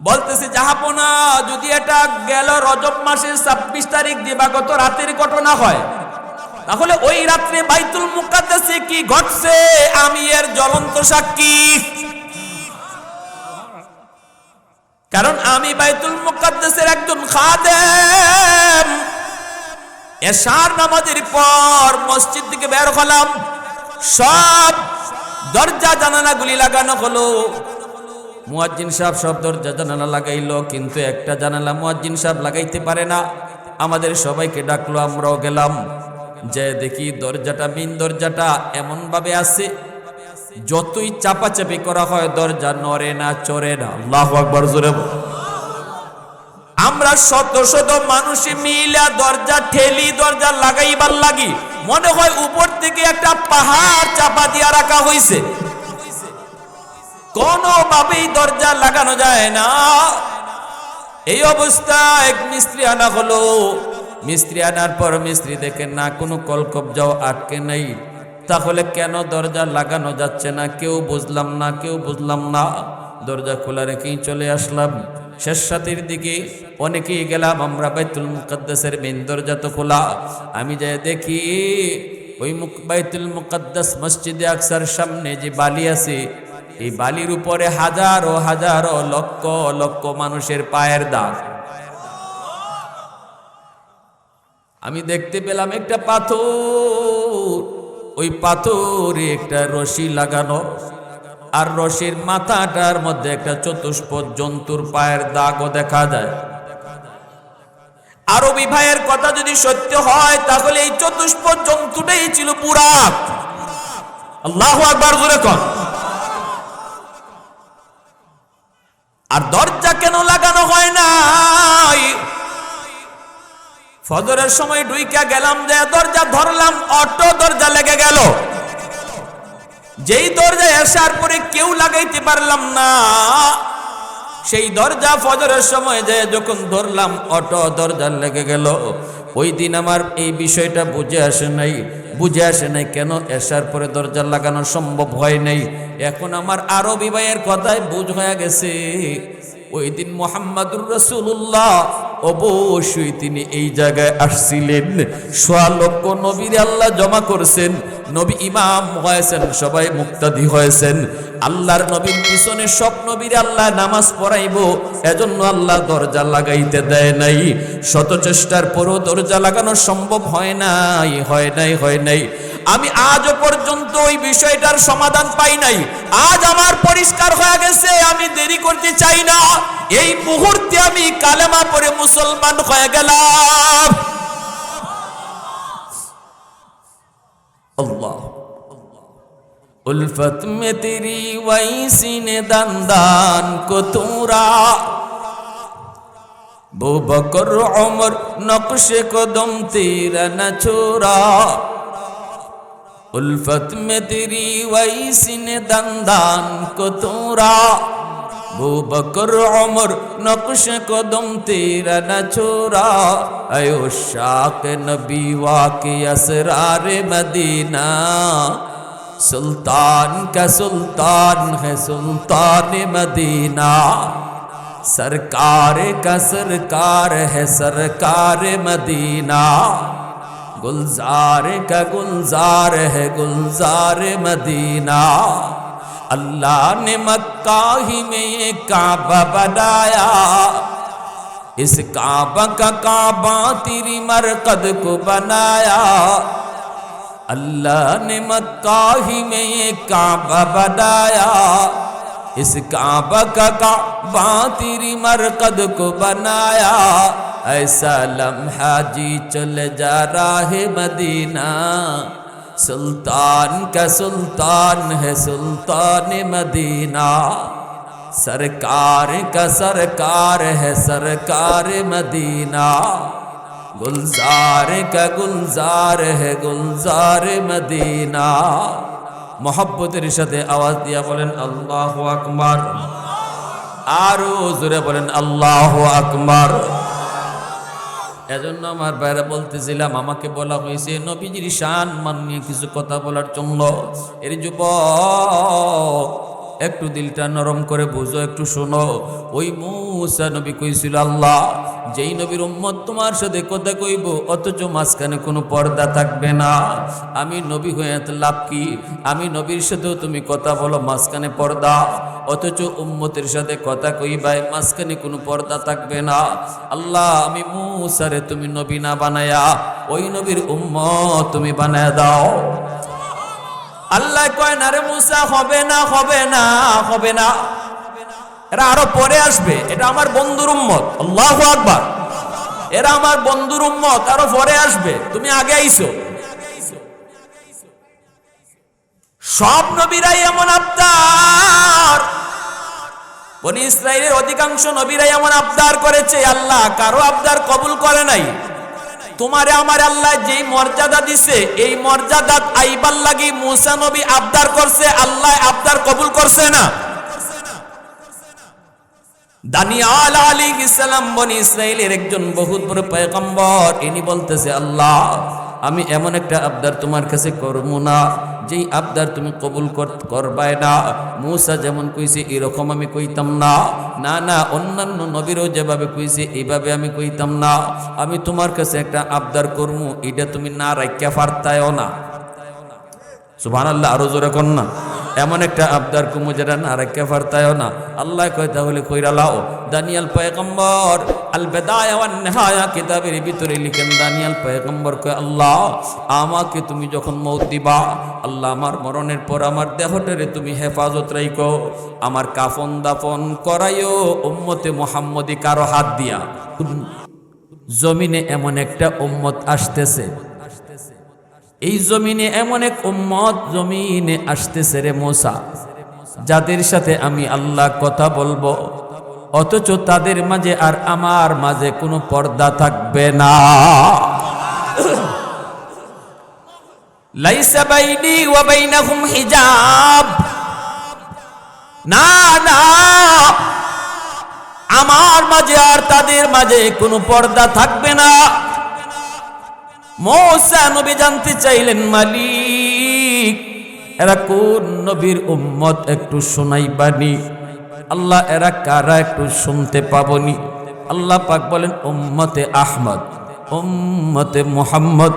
বলতেছে জাহাপনা, যদি এটা গেল রজব মাসের 26 তারিখ দিবাগত রাতের ঘটনা হয়, তাহলে ওই রাত্রে বাইতুল মুকাদ্দাসে কি ঘটছে আমি এর জ্বলন্ত সাক্ষী। কারণ আমি বাইতুল মুকাদ্দাসের একজন খাদেম। এশার নামাজের পর মসজিদ থেকে বের হলাম, সব দরজা জানালাগুলি লাগানো হলো। মুয়াজ্জিন সাহেব সব দরজা জানালা লাগাইলো, কিন্তু একটা জানালা মুয়াজ্জিন সাহেব লাগাইতে পারে না। আমাদের সবাইকে ডাকলো, আমরাও গেলাম। যে দেখি দরজাটা, মেইন দরজাটা এমন ভাবে আছে, যতই চাপাচাপি করা হয় দরজা নড়ে না, চড়ে না। আল্লাহু আকবার জোরে। আমরা শত শত মানুষ মিলা দরজা ঠেলি, দরজা লাগাইবার লাগি, মনে হয় উপর থেকে একটা পাহাড় চাপা দিয়া রাখা হয়েছে, কোনোভাবেই দরজা লাগানো যায় না। এই অবস্থায় এক মিস্ত্রি আনা হলো। মিস্ত্রি আনার পর মিস্ত্রি দেখেন না কোনো কলকবজাও আটকে নাই, তাহলে কেন দরজা লাগানো যাচ্ছে না? কেউ বুঝলাম না। দরজা খোলা রেখেই চলে আসলাম। শেষ রাতের দিকে অনেকেই গেলাম আমরা, বাইতুল মুকাদ্দাসের মেইন দরজা তো খোলা। আমি যাই দেখি ওই বাইতুল মুকাদ্দাস মসজিদে আকসার সামনে যে বালি আছে, এই বালির উপরে হাজারো হাজারো লক্ষ লক্ষ মানুষের পায়ের দাগ। আমি দেখতে পেলাম একটা পাথর, ওই পাথরে একটা রশি লাগানো, আর রশির মাথাটার মধ্যে একটা চতুষ্পদ জন্তুর পায়ের দাগও দেখা যায়। আরবি ভাইয়ের কথা যদি সত্য হয়, তাহলে এই চতুষ্পদ জন্তুটাই ছিল বুরাক। আল্লাহু আকবার জোরে কর। আর দরজা কেন লাগানো হয় নাই? ফজরের সময় ঢুইকা গেলাম, যে দরজা ধরলাম, অটো দরজা লেগে গেল। যেই দরজা আসার পরে কেউ লাগাইতে পারলাম না, সেই দরজা ফজরের সময় যে যখন ধরলাম, অটো দরজা লেগে গেল। ওই দিন আমার এই বিষয়টা বুঝে আসে নাই কেন আসার পরে দরজা লাগানো সম্ভব হয় নাই। এখন আমার আরবি ভাইয়ের কথায় বুঝ হয়ে গেছে, ওই দিন মুহাম্মাদুর রাসূলুল্লাহ অবশ্যই তিনি এই জায়গায় আসছিলেন। সোয়া লক্ষ নবীর আল্লাহ জমা করছেন, নবী ইমাম হয়েছেন, সবাই মুক্তাদি হয়েছেন। আল্লাহর নবীর পিছনে সব নবীর আল্লাহ নামাজ পড়াইব, এজন্য আল্লাহ দরজা লাগাইতে দেয় নাই। শত চেষ্টার পরও দরজা লাগানো সম্ভব হয় নাই। আমি আজও পর্যন্ত ওই বিষয়টার সমাধান পাই নাই। আজ আমার পরিষ্কার হয়ে গেছে, আমি দেরি করতে চাই না। এই মুহূর্তে আমি কালেমা পড়ে মুসলমান হয়ে গেলাম। আল্লাহ उल्फत में तेरी वही सीने दंदान को तूरा बू बकर उमर नक्श कदम तेरा न छोड़ा उल्फत में तेरी वही सीने दंदान को तूरा बू बकर उमर नक्श कदम तेरा न छोड़ा अयो शाक नबी वाक़ी असरार मदीना सुल्तान का सुल्तान है सुल्तान मदीना सरकार का सरकार है सरकार मदीना गुलजार का गुलजार है गुलजार मदीना अल्लाह ने मक्का ही में ये काबा बनाया इस काबा का काबा तेरी मरकद को बनाया अल्लाह ने मक्का ही में ये काबा बनाया इस काबा का काबा तेरी मरकद को बनाया ऐसा लम्हा जी चले जा रहा है मदीना सुल्तान का सुल्तान है सुल्तान मदीना सरकार का सरकार है सरकार मदीना गुलजार का गुलजार है गुलजार मदीना मोहब्बतेर साथे आवाज दिया बोलें अल्लाहु আকবার आरो जोरे बोलें अल्लाहु আকবার এজন্য আমার বাইরে বলতেছিলাম আমাকে বলা হয়েছে নবীজির শান মান নিয়ে কিছু কথা বলার জন্য এর যুবক একটু দিলটা নরম করে বুঝো, একটু শোনো। ওই মূসা নবী কইছিল, আল্লাহ যেই নবীর উম্মত তোমার সাথে কথা কইব অথচ মাঝখানে কোনো পর্দা থাকবে না, আমি নবী হয়ে এত লাভ কি? আমি নবীর সাথেও তুমি কথা বলো, মাঝখানে পর্দা, অথচ উম্মতের সাথে কথা কইবাই মাঝখানে কোনো পর্দা থাকবে না। আল্লাহ আমি মূসারে তুমি নবী না বানায়া ওই নবীর উম্মত তুমি বানায়া দাও। আল্লাহ কয় না রে মূসা, হবে না, হবে না, হবে না, এরা আরো পরে আসবে, এটা আমার বন্ধুর উম্মত। আল্লাহু আকবার, এরা আমার বন্ধুর উম্মত, আরো পরে আসবে, তুমি আগে আইছো। সব নবীরাই এমন আবদার, বনি ইসরাইলের অধিকাংশ নবীরাই এমন আবদার করেছে, আল্লাহ কারো আবদার কবুল করে নাই। তোমারে আমার আল্লাহ যেই মর্যাদা দিছে, এই মর্যাদা আইবার লাগি মূসা নবী আবদার করছে, আল্লাহ আবদার কবুল করছে না। দানিয়াল আলাইহিস সালাম বনি ইসরাইলের একজন বহুত বড় পয়গম্বর, ইনি বলতেছে, আল্লাহ আমি এমন একটা আবদার তোমার কাছে করবো না যেই আবদার তুমি কবুল করবাই না। মূসা যেমন কইছে এরকম আমি কইতাম না, না না, অন্যান্য নবীরও যেভাবে কইছে এইভাবে আমি কইতাম না। আমি তোমার কাছে একটা আবদার করবো, এটা তুমি না রাখিয়া পারতায়ও না। সুবহানাল্লাহ, আরো জোরে কর না। এমন একটা আবদার কুমু যেটা না রাখিয়া পারতায়ও না। আল্লাহ কয় তাহলে কইরা লাও। দানিয়াল পয়গম্বর আল বিদায়া ওয়ান নিহায়া কিতাবের ভিতরে লিখেন, দানিয়াল পয়গম্বর কয়, আল্লাহ আমাকে তুমি যখন মওত দিবা, আল্লাহ আমার মরণের পর আমার দেহটারে তুমি হেফাজত রাইখো, আমার কাফন দাফন করাইও উম্মতে মুহাম্মদি কারো হাত দিয়া। জমিনে এমন একটা উম্মত আসতেছে, এই জমিনে এমন এক উম্মত জমিনে আসতেছে রে মূসা, যাদের সাথে আমি আল্লাহ কথা বলবো, অথচ তাদের মাঝে আর আমার মাঝে কোনো পর্দা থাকবে না। লাইসা বাইনি ওয়া বাইনাহুম হিজাব, না না, আমার মাঝে আর তাদের মাঝে কোনো পর্দা থাকবে না। মূসা নবী জানতে চাইলেন, মালিক এরা কোন নবীর উম্মত একটু শোনাইবানি? আল্লাহ এরা কারা একটু শুনতে পাবনি? আল্লাহ পাক বলেন, উম্মতে আহমদ, উম্মতে মুহাম্মদ,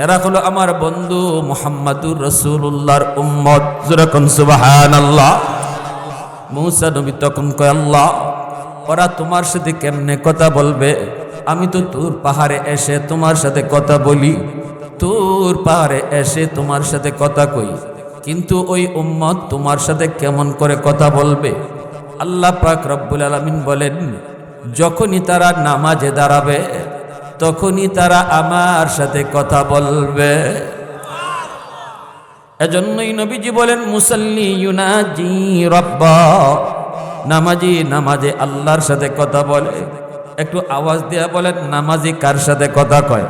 এরা হলো আমার বন্ধু মুহাম্মাদুর রাসূলুল্লাহর উম্মত। যেরকম সুবহানাল্লাহ। মূসা নবী তখন কয়, আল্লাহ ওরা তোমার সাথে কেমনে কথা বলবে? আমি তো তুর পাহাড়ে এসে তোমার সাথে কথা বলি, তুর পাহাড়ে এসে তোমার সাথে কথা কই, কিন্তু ওই উম্মত তোমার সাথে কেমন করে কথা বলবে? আল্লাহ পাক রব্বুল আলামিন বলেন, যখনই তারা নামাজে দাঁড়াবে তখনই তারা আমার সাথে কথা বলবে। এজন্যই নবীজি বলেন, মুসাল্লি ইউনাজি রাব্বা, নামাজি নামাজে আল্লাহর সাথে কথা বলে। একটু আওয়াজ দিয়া বলেন, নামাজি কার সাথে কথা কয়?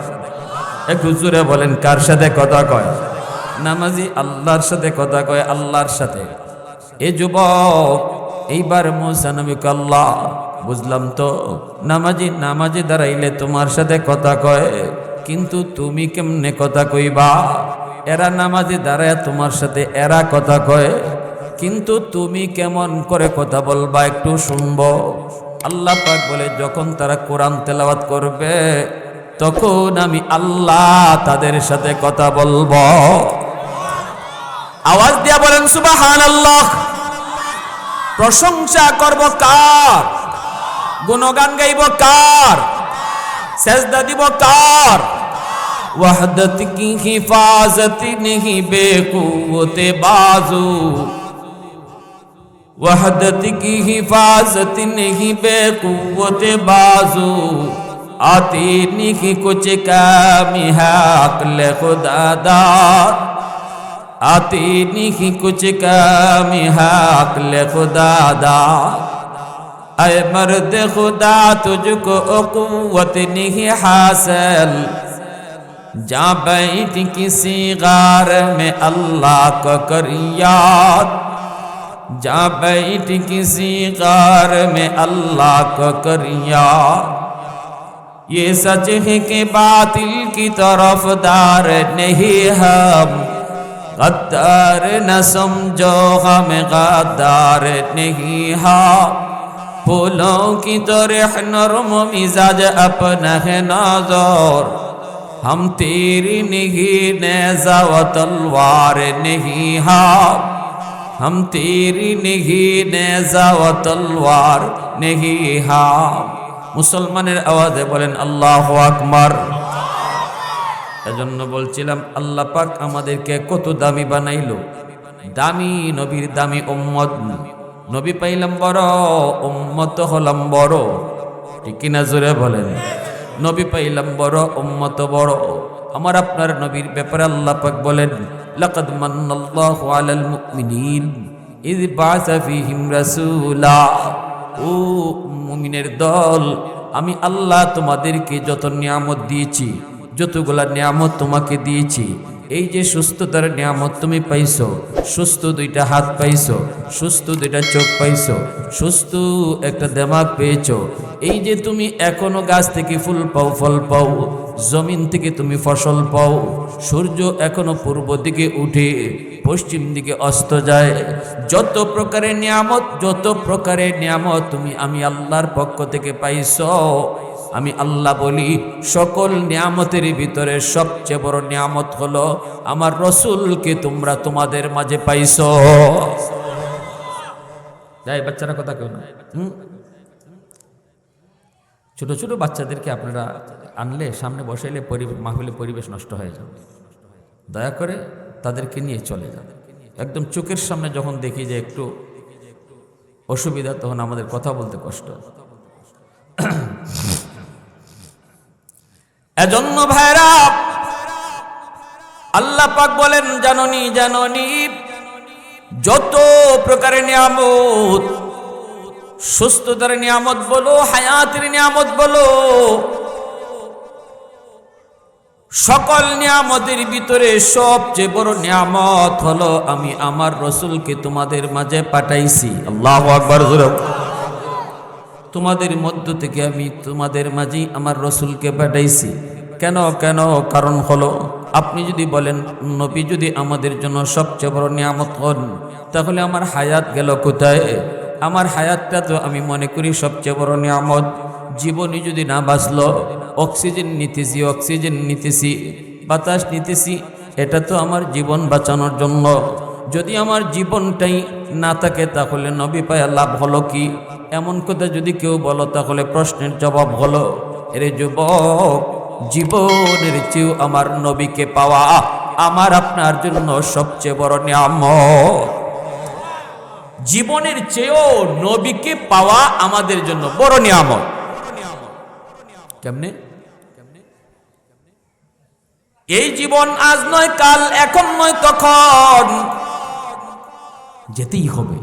একটু জোরে বলেন, কার সাথে কথা কয়? নামাজি আল্লাহর সাথে কথা কয়, আল্লাহর সাথে। এ যুবক, এইবার মূসা নবী কয়, আল্লাহ বুঝলাম তো, নামাজি নামাজে দাঁড়াইলে তোমার সাথে কথা কয়, কিন্তু তুমি কেমনে কথা কইবা? এরা নামাজে দাঁড়ায় তোমার সাথে এরা কথা কয়, কিন্তু তুমি কেমন করে কথা বলবা একটু শুনবো। আল্লাহ পাক বলে, যখন তারা কোরআন তেলাওয়াত করবে তখন আমি আল্লাহ তাদের সাথে কথা বলবো। আওয়াজ দিয়া বলেন সুবহানাল্লাহ। প্রশংসা করব কার? গুণগান গাইব কার? সেজদা দিব কার? वहदत की हिफाजत नहीं बेकुव्वते बाजू, वहदत की हिफाजत नहीं बेकुव्वते बाजू, आती नहीं कुछ कामी है अक्ल खुदादार, आती नहीं कुछ कामी है अक्ल खुदादार। ऐ मर्द खुदा तुझको कुव्वत नहीं हासिल, जा बैठ किसी गार में अल्लाह का कर याद, जा बैठ किसी गार में अल्लाह का कर याद। ये सच है कि बातिल की तरफदार नहीं हम, गद्दार न समझो हम गद्दार नहीं हाँ फूलों की तरह नरम मिजाज अपना है नजर हम तेरी नहीं नेज़ा व तलवार नहीं हाँ हम तेरी नहीं नेज़ा व तलवार नहीं हाँ মুসলমানের আওয়াজে বলেন আল্লাহু আকবার। এজন্য বলছিলাম আল্লাহ পাক আমাদেরকে কত দামি বানাইলো, দামি নবীর দামি উম্মত, নবী পাইলাম বড় উম্মত হলাম বড়, ঠিক কিনা জোরে বলেন। নবী পাইলাম বড় উম্মত বড়। আমার আপনার নবীর ব্যাপারে আল্লাহ পাক বলেন লাকাদ মান্নাল্লাহু আলাল মুমিনিন ইয বাআসা ফীহিম রাসূলা। ও মুমিনের দল, আমি আল্লাহ তোমাদেরকে যত নিয়ামত দিয়েছি, যতগুলা নিয়ামত তোমাকে দিয়েছি, এই যে সুস্থতার নিয়ামত তুমি পাইছো, সুস্থ দুইটা হাত পাইছো, সুস্থ দুইটা চোখ পাইছো, সুস্থ একটা দিমাগ পেয়েছো, এই যে তুমি এখনো গাছ থেকে ফুল পাও ফল পাও, জমিন থেকে তুমি ফসল পাও, সূর্য এখনো পূর্ব দিকে উঠে পশ্চিম দিকে অস্ত যায়, যত প্রকারের নিয়ামত, যত প্রকারের নিয়ামত তুমি আমি আল্লাহর পক্ষ থেকে পাইছো, আমি আল্লাহ বলি সকল নিয়ামতের ভিতরে সবচেয়ে বড় নিয়ামত হলো আমার রসুলকে তোমরা তোমাদের মাঝে পাইছো। যাই বাচ্চারা কথা কেউ না, ছোট ছোট বাচ্চাদেরকে আপনারা আনলে সামনে বসাইলে মাহফিলে পরিবেশ নষ্ট হয়ে যাবে। দয়া করে তাদেরকে নিয়ে চলে যান। একদম চোখের সামনে যখন দেখি যে একটু অসুবিধা, তখন আমাদের কথা বলতে কষ্ট। এজন্য ভাইরা আল্লাহ পাক বলেন জাননি জাননি যত প্রকারের নিয়ামত, সুস্থতার নিয়ামত বলো, হায়াতের নিয়ামত বলো, সকল নিয়ামতের ভিতরে সবচেয়ে বড় নিয়ামত হলো আমি আমার রসুলকে তোমাদের মাঝে পাঠাইছি। আল্লাহু আকবার। তোমাদের মধ্য থেকে আমি তোমাদের মাঝে আমার রসুলকে পাঠাইছি। কেন কেন? কারণ হলো আপনি যদি বলেন নবী যদি আমাদের জন্য সবচেয়ে বড় নিয়ামত হন, তাহলে আমার হায়াত গেল কোথায়? আমার হায়াতটা তো আমি মনে করি সবচেয়ে বড় নিয়ামত। জীবনে যদি না বাঁচলো, অক্সিজেন নিতেছি, বাতাস নিতেছি, এটা তো আমার জীবন বাঁচানোর জন্য। যদি আমার জীবনটাই না থাকে তাহলে নবী পায়া লাভ হলো কি? এমন কথা যদি কেউ বলো তাহলে প্রশ্নের জবাব হলো, এরে যুবক, জীবনের চেয়েও আমার নবীকে পাওয়া আমার আপনার জন্য সবচেয়ে বড় নিয়ামত। জীবনের চেয়েও নবীকে পাওয়া আমাদের জন্য বড় নিয়ামত। কেমনে? এই জীবন আজ নয় কাল, এখন নয় তখন, যেতেই হবে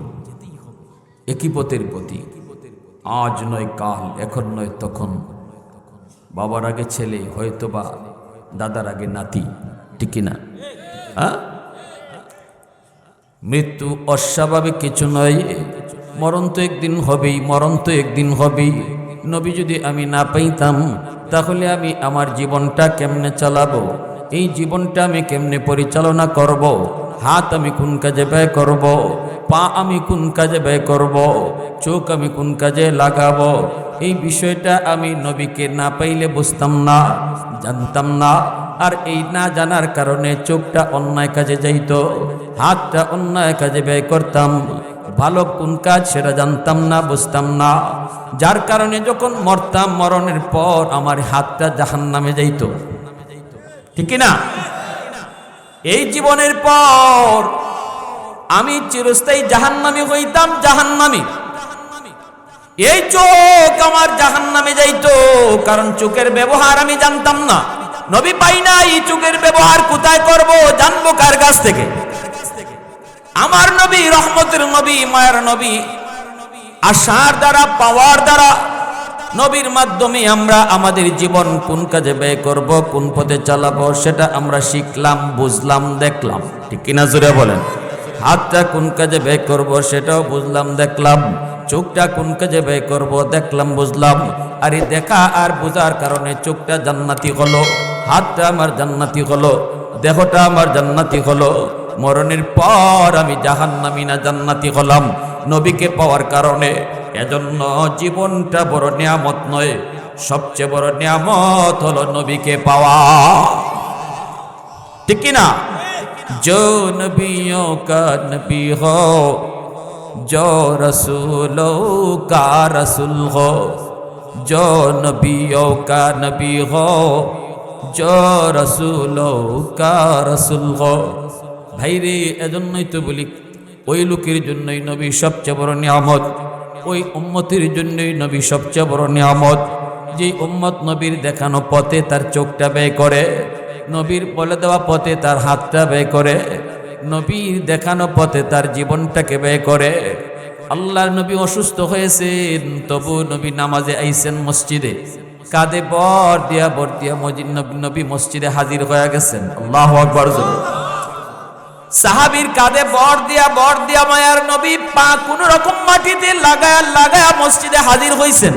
একই পথের প্রতি। আজ নয় কাল, এখন নয় তখন, বাবার আগে ছেলে, হয়তোবা দাদার আগে নাতি, ঠিক না? মৃত্যু অস্বাভাবিক কিছু নয়, মরণ তো একদিন হবেই, মরণ তো একদিন হবেই। নবী যদি আমি না পাইতাম তাহলে আমি আমার জীবনটা কেমনে চালাবো? এই জীবনটা আমি কেমনে পরিচালনা করব? হাত আমি কোন কাজে ব্যয় করব? পা আমি কোন কাজে ব্যয় করব? চোখ আমি কোন কাজে লাগাবো? এই বিষয়টা আমি নবীকে না পাইলে বুঝতাম না, জানতাম না। আর এই না জানার কারণে চোখটা অন্যায় কাজে যাইতো, হাতটা অন্যায় কাজে ব্যয় করতাম, ভালো কোন কাজ সেটা জানতাম না, বুঝতাম না। যার কারণে যখন মরতাম, মরণের পর আমার হাতটা জাহান্নামে যাইতো, ঠিক না? এই জীবনের পর আমি চিরস্থায়ী জাহান্নামী হইতাম, জাহান্নামী। এই চোখ আমার জাহান্নামে যাইতো, কারণ চোখের ব্যবহার আমি জানতাম না। নবী পাই না, এই চোখের ব্যবহার কোথায় করব? জানবো কার কাছ থেকে? আমার নবী রহমতের নবী, মায়ের নবী, আশার দ্বারা, পাওয়ার দ্বারা, নবীর মাধ্যমে আমরা আমাদের জীবন কোন কাজে ব্যয় করব, কোন পথে চালাবো সেটা আমরা শিখলাম, বুঝলাম, দেখলাম, ঠিক কিনা জোরে বলেন? হাতটা কোন কাজে ব্যয় করব সেটাও বুঝলাম, দেখলাম। চোখটা কোন কাজে ব্যয় করব দেখলাম, বুঝলাম। আর এই দেখা আর বোঝার কারণে চোখটা জান্নাতি হলো, হাতটা আমার জান্নাতি হলো, দেহটা আমার জান্নাতি হলো। মরণের পর আমি জাহান্নামী না জান্নাতি হলাম নবীকে পাওয়ার কারণে। এজন্য জীবনটা বড় নিয়ামত নয়, সবচেয়ে বড় নিয়ামত হলো নবীকে পাওয়া। ঠিক কি না? जो नबियों का नबी हो, जो रसूलों का रसूल हो, जो नबियों का नबी हो, जो रसूलों का रसूल हो। ভাইরে এজন্যই তো বলি ওই লোকের জন্যই নবী সবচেয়ে বড় নিয়ামত, ওই উম্মতের জন্যই নবী সবচেয়ে বড় নিয়ামত। যে উম্মত নবীর দেখানো পথে তার চোখটা ব্যয় করে, নবীর বলে দেওয়া পথে তার হাতটা ব্যয় করে, নবীর দেখানো পথে তার জীবনটাকে ব্যয় করে। আল্লাহর নবী অসুস্থ হয়েছেন, তবু নবী নামাজে আইছেন মসজিদে, কাঁধে বর দিয়া নবী মসজিদে হাজির হয়ে গেছেন। আল্লাহু আকবার। সাহাবীর কাঁধে বর দিয়া মায়ার নবী পা কোন রকম মাটিতে লাগায়া মসজিদে হাজির হইছেন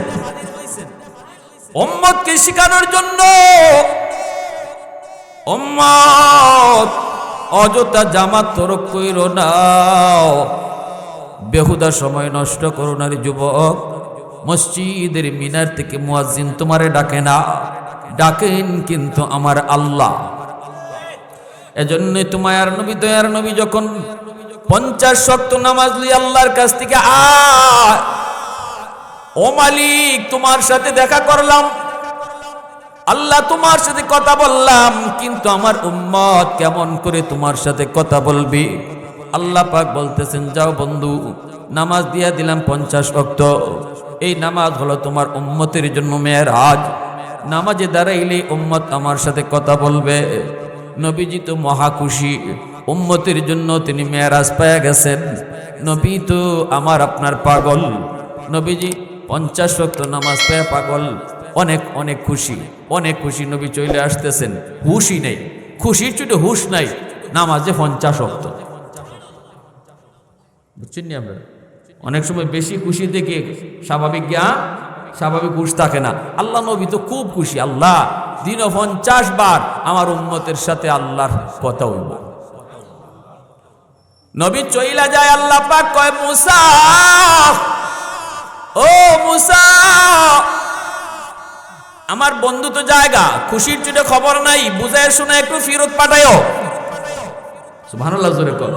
উম্মতকে শিখানোর জন্য। উম্মত অযথা জামাত তরক কইরো না, বেহুদা সময় নষ্ট করো না রে যুবক। মসজিদের মিনার থেকে মুয়াজ্জিন তোমারে ডাকে না, ডাকেন কিন্তু আমার আল্লাহ। এজন্য তোমার নবী দয়ার নবী যখন 50 ওয়াক্ত নামাজ লিয়ে আল্লাহর কাছ থেকে ও মালিক তোমার সাথে দেখা করলাম, আল্লাহ তোমার সাথে কথা বললাম, কিন্তু আমার উম্মত কেমন করে তোমার সাথে কথা বলবি? আল্লাহ পাক বলতেছেন যাও বন্ধু, নামাজ দিয়া দিলাম 50 ওয়াক্ত, এই নামাজ হলো তোমার উম্মতের জন্য মেরাজ। নামাজে দাঁড়াইলে উম্মত আমার সাথে কথা বলবে। নবীজি তো মহা খুশি, উম্মতের জন্য তিনি মেরাজ পেয়ে গেছেন। নবী তো আমার আপনার পাগল, নবীজি 50 ওয়াক্ত নামাজ পেয়ে পাগল, অনেক অনেক খুশি, অনেক খুশি। নবী চলে আসতেছেন, হুশই নেই, খুশির চুটে হুশ নাই, নামাজে 50 ওয়াক্ত। বুঝছেন নি? আমরা অনেক সময় বেশি খুশি দেখে স্বাভাবিক হুশ থাকে না। আল্লাহ নবী তো খুব খুশি, আল্লাহ দিনে 50 বার আমার উম্মতের সাথে আল্লাহর কথা হইব। নবী চইলা যায়, আল্লাহ পাক কয় মুসা, ও মুসা, আমার বন্ধু তো জায়গা, খুশির চুটে খবর নাই, বুঝায় শুনে একটু ফিরত পাঠায়ও। সুবহানাল্লাহ জোরে কর।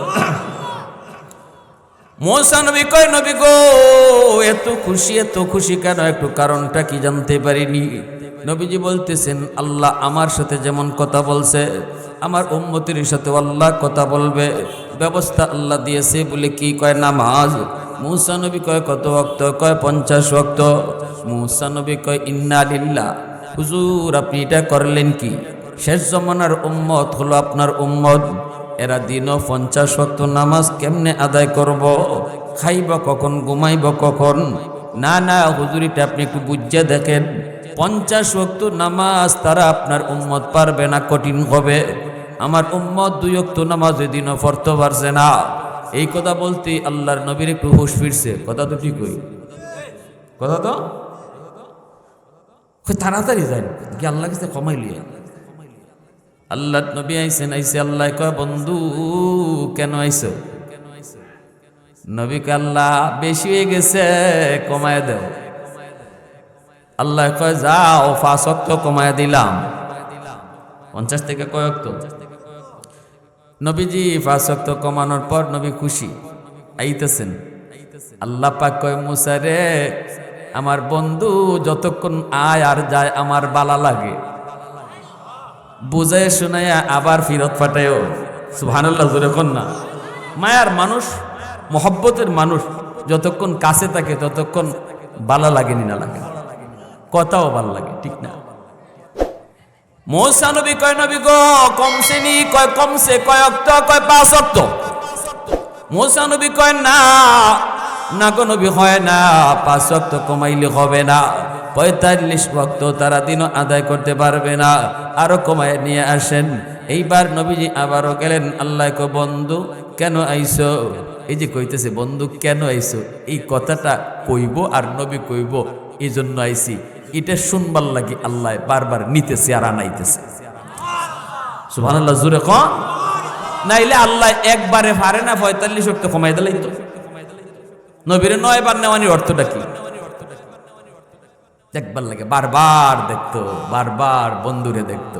মুসা নবী কয় নবী গো, এত খুশি কেন? একটু কারণটা কি জানতে পারিনি। নবীজি বলতেছেন আল্লাহ আমার সাথে যেমন কথা বলছে, আমার উম্মতের সাথে আল্লাহ কথা বলবে, ব্যবস্থা আল্লাহ দিয়েছে বলে কি কয় নামাজ। মুসা নবী কয় কত ওয়াক্ত? কয় 50 ওয়াক্ত। মুসা নবী কয় ইন্না লিল্লাহ, হুজুর আপনি এটা করলেন কি? শেষ জমানার উম্মত হলো আপনার উম্মত, এরা দিনও 50 ওয়াক্ত নামাজ কেমনে আদায় করব? খাইব কখন, ঘুমাইব কখন? না না হুজুর, এটা আপনি একটু বুঝে দেখেন, 50 ওয়াক্ত নামাজ তারা আপনার উম্মত পারবে না, কঠিন হবে। আমার উম্মত 2 ওয়াক্ত নামাজ ওই দিনও পড়তে পারছে না। এই কথা বলতে আল্লাহর নবীর একটু হুঁশ ফিরছে। কথা তো ঠিক হই, কথা তো তাড়াতাড়ি যায় কি আল্লাহ কাছে কমাই লিয়ে। আল্লাহ নবী আইসেন, আইসে আল্লাহ কয় বন্ধু কেন আইসো? নবী কয় আল্লাহ বেশি হয়ে গেছে, কমায় দেও। আল্লাহ কয় যাও 5 ওয়াক্ত কমায় দিলাম। 50 থেকে কয় ওয়াক্ত? নবীজি 5 ওয়াক্ত কমানোর পর নবী খুশি, আইতেছেন। আল্লাহ পাক কয় মুসা রে, আমার বন্ধু যতক্ষণ আয় আর যায় আমার বালা লাগে, বুঝায় শোনায় আবার ফিরত পাঠায়ও। সুবহানাল্লাহ জোরে কোন না। মায়ার মানুষ, মহব্বতের মানুষ যতক্ষণ কাছে থাকে ততক্ষণ বালা লাগেনি না লাগে, কথাও ভালো লাগে, ঠিক না? মুসা নবী কয় নবী গো কমছে নি? কয় কমছে। কয় ওয়াক্ত? কয় 5 ওয়াক্ত। মুসা নবী কয় না না গো নবী, হয় না, 5 ওয়াক্ত কমাইলে হবে না, 45 ওয়াক্ত তারা দিনও আদায় করতে পারবে না, আরো কমায় নিয়ে আসেন। এইবার নবীজি আবারও গেলেন। আল্লাহ কয় বন্ধু কেন আইসো? এই যে কইতেছে বন্ধু কেন আইসো, এই কথাটা কইব আর নবী কইব, এই জন্য আইসি, এটা শুনবার লাগে আল্লাহ বারবার নিতেছে আর আনাইতেছে। সুবহানাল্লাহ জোরে কন। নাইলে আল্লাহ একবারে পারে না 45 ওয়াক্ত কমাই দিলেই তো। নবীরে 9 বার নেওয়ানির অর্থটা কি? দেখবার লাগে, বারবার দেখতো, বারবার বন্ধুরে দেখতো,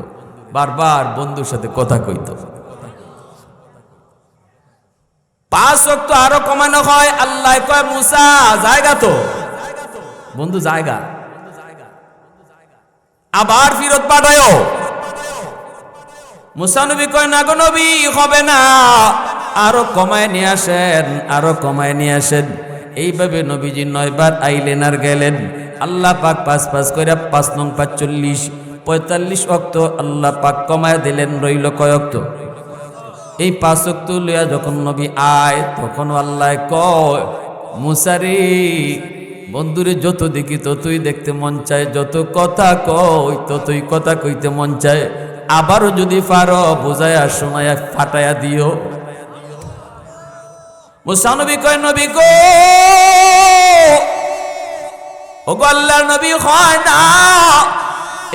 বারবার বন্ধুর সাথে কথা কইতো। 5 ওয়াক্ত আরো কমানো হয়। আল্লাহ কয় মুসা জায়গা তো, বন্ধু জায়গা, আবার ফিরত পাঠায়ো। মুসা নবী কয় না গো নবী, হবে না, আরো কমায় নিয়ে আসেন, আরো কমায় নিয়ে আসেন। এইভাবে নবীজি 9 বার আইলেন আর গেলেন। আল্লাহ পাক 5 করে 5 নং 45 45 ওয়াক্ত আল্লাহ পাক কমায় দিলেন। রইল কয় ওয়াক্ত? এই 5 ওয়াক্ত লইয়া যখন নবী আয়, তখন আল্লাহ কয় মুসারে বন্ধুরে যত দেখি ততই দেখতে মন চায়, যত কথা কই ততই কথা কইতে মন চায়, আবারও যদি পারো বোঝায়া শোনায়া ফাটায়া দিও। মুসা নবী কয় নবী গো, ও গো আল্লাহর নবী, হয় না,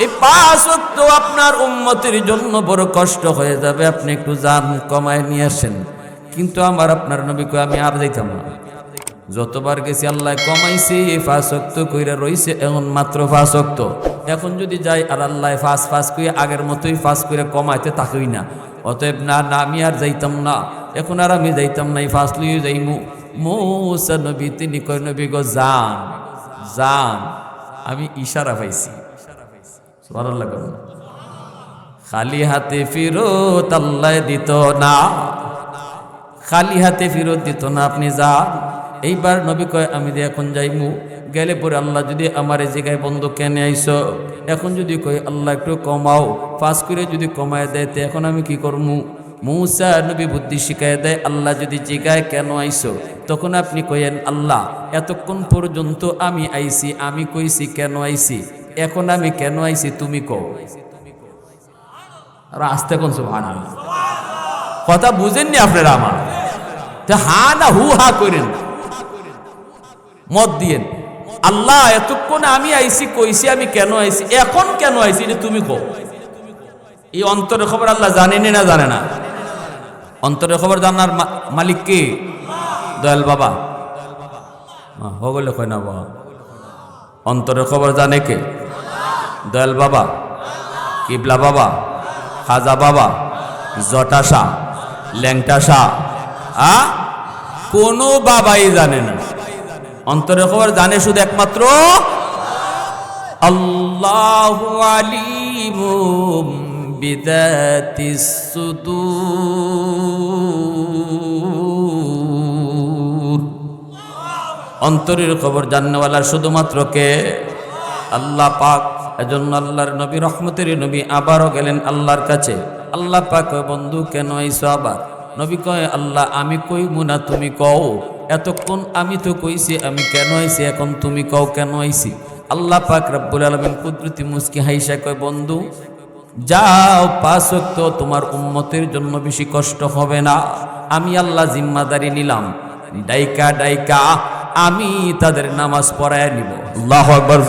এই 5 ওয়াক্ত আপনার উম্মতের জন্য বড় কষ্ট হয়ে যাবে, আপনি একটু জান কমায় নিয়ে আসেন। কিন্তু আমার আপনার নবী কয় আমি আর যাইতাম না, যতবার গেছি আল্লাহ কমাইছে, 5 ওয়াক্ত কইরা রইছে, এখন মাত্র 5 ওয়াক্ত। এখন যদি যাই আর আল্লাহ 5 কইরা আগের মতোই 5 কইরা কমাইতে থাকুই না, অতএব না না আমি আর যাইতাম না, এখন আর আমি যাইতাম না, এই 5 লিয়ে যাইমু। মুসা নবী তিনি কয় নবী গো যান যান, আমি ইশারা পাইছি। সুবহানাল্লাহ, খালি হাতে ফিরত আল্লাহ দিত না, খালি হাতে ফিরত দিত না, আপনি যান। এইবার নবী কয় আমি যে এখন যাইমু, গেলে পরে আল্লাহ যদি আমার এই জায়গায় বন্ধ কেনে আইসো, এখন যদি কই আল্লাহ একটু কমাও, 5 করে যদি কমায় দেয় তো এখন আমি কি করমু? মুসা নবী বুদ্ধি শিখায় দেয়, আল্লাহ যদি জিগায় কেন আইসো, তখন আপনি কইেন আল্লাহ এতক্ষণ পর্যন্ত আমি আইছি, আমি কইছি কেন আইছি, এখন আমি কেন আইছি তুমি কও। আর আস্তে কোন সুবহানাল্লাহ, কথা বুঝেননি আপনারা আমার? হা না হু হা করেন, মত দিয়েন। আল্লাহ এতক্ষণ আমি আইছি কইছি আমি কেন আইছি, এখন কেন আইছি যে তুমি কও। এই অন্তরের খবর আল্লাহ জানেনি না জানে না? অন্তরের খবর জানার মালিক কে? দয়াল বাবা হগলে কয় না বাবা, অন্তরের খবর জানে কে? দয়াল বাবা, কিবলা বাবা, খাজা বাবা, জটা শাহ, ল্যাংটা শাহ, কোনো বাবাই জানে না। অন্তরের খবর জানে শুধু একমাত্র আল্লাহু আলিমুম বিযাতিস সুদূর। অন্তরের খবর জাননেওয়ালা শুধুমাত্র কে? আল্লাহ পাক। এজন্য আল্লাহর নবী রহমতের নবী আবারও গেলেন আল্লাহর কাছে। আল্লাহ পাক কয় বন্ধু কেন আইছো আবার? নবী কয় আল্লাহ আমি কইমু না তুমি কও, এতক্ষণ আমি তো কইছি আমি কেন আইছি, এখন তুমি কও কেন আইছি। আল্লাহ পাক রব্বুল আলামিন কুদরতি মুস্কি হাইসা কয় বন্ধু যাও, 5 ওয়াক্ত তোমার উম্মতের জন্য বেশি কষ্ট হবে না, আমি আল্লাহ জিম্মাদারি নিলাম, ডাইকা ডাইকা আমি তাদের নামাজ পড়ায় নিব। আল্লাহু আকবার।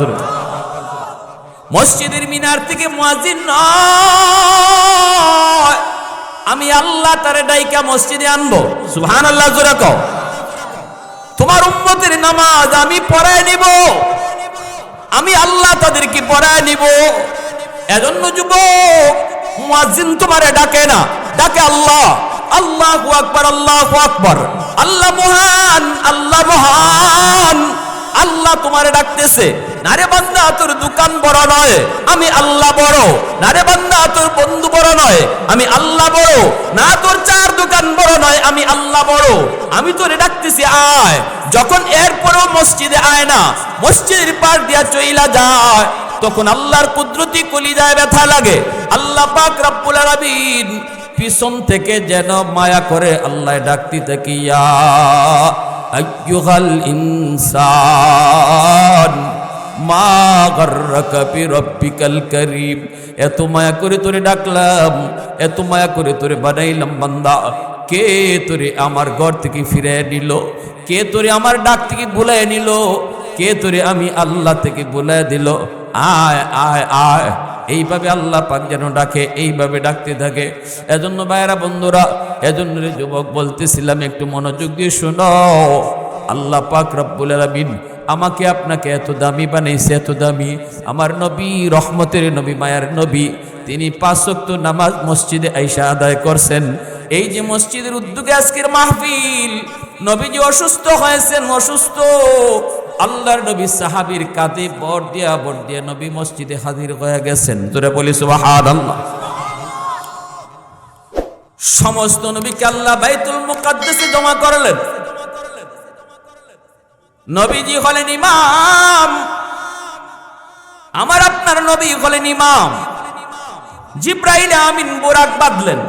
মসজিদের মিনার থেকে মুয়াজ্জিন নয়, আমি আল্লাহ তারে ডাইকা মসজিদে আনবো। সুবহানাল্লাহ জোরে কও। তোমার উম্মতের নামাজ আমি পড়ায় নিব, আমি আল্লাহ তাদেরকে পড়ায় নিব। এজন্য যুবক মুয়াজ্জিন তোমারে ডাকে না, ডাকে আল্লাহ। আল্লাহু আকবার, আল্লাহু আকবার। আল্লাহ মহান, আল্লাহ মহান। আল্লাহ তোমারে ডাকতেছে, না রে বান্দা তোর দোকান বড় নয়, আমি আল্লাহ বড়। না রে বান্দা তোর বন্ধু বড় নয়, আমি আল্লাহ বড়। না তোর 4 দোকান বড় নয়, আমি আল্লাহ বড়। আমি তোরে ডাকতেছি আয়। যখন এরপরও মসজিদে আয় না, মসজিদের পার দিয়া চইলা যায়, তখন আল্লাহর কুদরতি কলিজায় ব্যথা লাগে। আল্লাহ পাক রব্বুল আলামিন পিছন থেকে যেন মায়া করে আল্লাহ ডাকতে থাকি, ইয়া আইয়ুহাল ইনসান মা গাররাকা বিরাব্বিকাল কারীম। এত মায়া করে তোরে ডাকলাম, এত মায়া করে তোরে বানাইলাম বান্দা, কে তোরে আমার ঘর থেকে ফিরে নিল? কে তোরে আমার ডাক থেকে ভুলায় নিল? কে তোরে আমি আল্লাহ থেকে ভুলায় দিল? আয় আয় আয়, এইভাবে আল্লাহ পাক যেন ডাকে, এইভাবে ডাকতে থাকে। এজন্য ভাইয়েরা বন্ধুরা, এজন্য যুবক বলতেছিলাম একটু মনোযোগ দিয়ে শোনো। আল্লাহ পাক রব্বুল আলামিন আমাকে আপনাকে এত দামি বানাইছে, এত দামি। আমার নবী রহমতের নবী, মায়ার নবী, তিনি 5 ওয়াক্ত নামাজ মসজিদে আইসা আদায় করছেন। এই যে মসজিদের উদ্যোগে আজকের মাহফিল, নবীজি অসুস্থ হয়েছেন, অসুস্থ। আল্লাহর নবী সাহাবীর কাঁধে বর দিয়া নবী মসজিদে হাজির হয়ে গেছেন। জোরে বলি সুবহানাল্লাহ। সমস্ত নবীকে আল্লাহ বাইতুল মুকাদ্দাসে জমা করলেন। নবীজি হলেন ইমাম, আমার আপনার নবী হলেন ইমাম। জিব্রাইল আমিন বোরাক বাঁধলেন।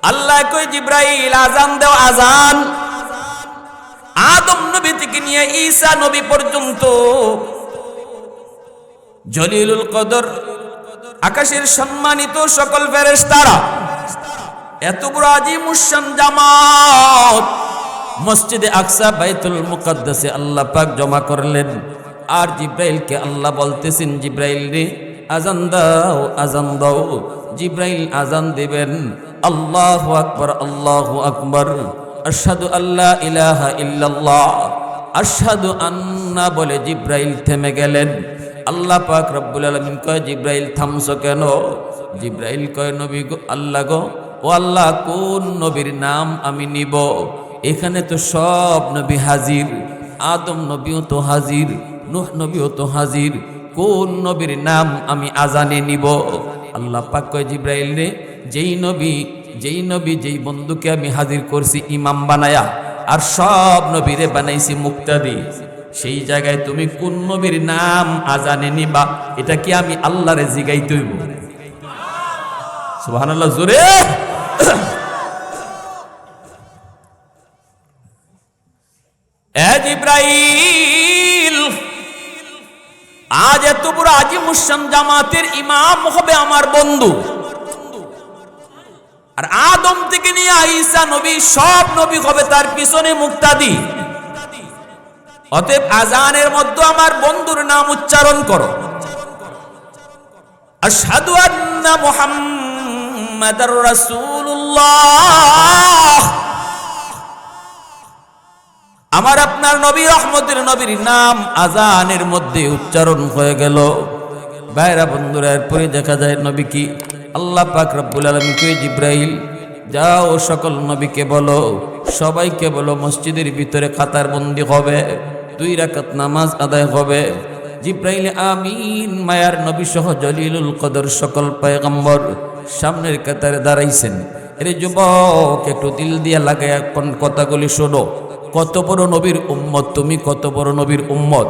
আল্লাহ কই জিব্রাইল আজান দাও, আজান। আদম নবী থেকে নিয়ে ঈসা নবী পর্যন্ত জলিলুল কদর, আকাশের সম্মানিত সকল ফেরেশতারা, এত বড় আজিমুশ-শান জামাত মসজিদে আকসা বাইতুল মুকাদ্দাসে আল্লাহ পাক জমা করলেন। আর জিব্রাইলকে আল্লাহ বলতেছেন, জিব্রাইল রে আজান দাও, আজান দাও। জিব্রাইল আজান দিবেন, আল্লাহু আকবার, আল্লাহু আকবার, আশহাদু আল্লা ইলাহা ইল্লাল্লাহ, আশহাদু আন্না বলে জিব্রাইল থেমে গেলেন। আল্লাহ পাক রব্বুল আলামিন কয়, জিব্রাইল থামছো কেন? জিব্রাইল কয়, নবী গো, আল্লাহ গো, ও আল্লাহ, কোন নবীর নাম আমি নিব? এখানে তো সব নবী হাজির, আদম নবীও তো হাজির, নূহ নবীও তো হাজির, কোন নবীর নাম আমি আজানে নিব? আল্লাহ পাক কয়, জিব্রাইল রে, যেই নবী যেই বন্ধুকে আমি হাজির করছি ইমাম বানায়া, আর সব নবীরে বানাইছি মুক্তাদি, সেই জায়গায় তুমি কোন নবীর নাম আজানে নিবা? এটা কি আমি আল্লাহরে জিগাইতে হইব? সুবহানাল্লাহ, জোরে। এ জিব্রাইল, আজ এত বড় আজিমুশ-শান জামাতের ইমাম হবে আমার বন্ধু, আর আদম থেকে নিয়ে ঈসা নবী, সব নবী হবে তার পিছনে মুক্তাদি। অতএব আজানের মধ্যে আমার বন্ধুর নাম উচ্চারণ করো, আশহাদু আন্না মুহাম্মাদার রাসূলুল্লাহ। আমার আপনার নবী রহমতের নবীর নাম আজানের মধ্যে উচ্চারণ হয়ে গেল। ভাইরা বন্ধুরা, এরপরে দেখা যায় নবী কি, আল্লাহ পাক রব্বুল আলামিন কই, জিব্রাইল যাও সকল নবীকে বলো, সবাইকে বলো মসজিদের ভিতরে কাতার বন্দি হবে, 2 রাকাত নামাজ আদায় হবে। জিব্রাইল আমিন মায়ার নবী সহ জলিলুল কদর সকল পয়গম্বর সামনের কাতারে দাঁড়াইছেন। এর যুবক, একটু দিল দিয়ে লাগায় এখন কথাগুলি শোনো। কত বড় নবীর উম্মত তুমি, কত বড় নবীর উম্মত।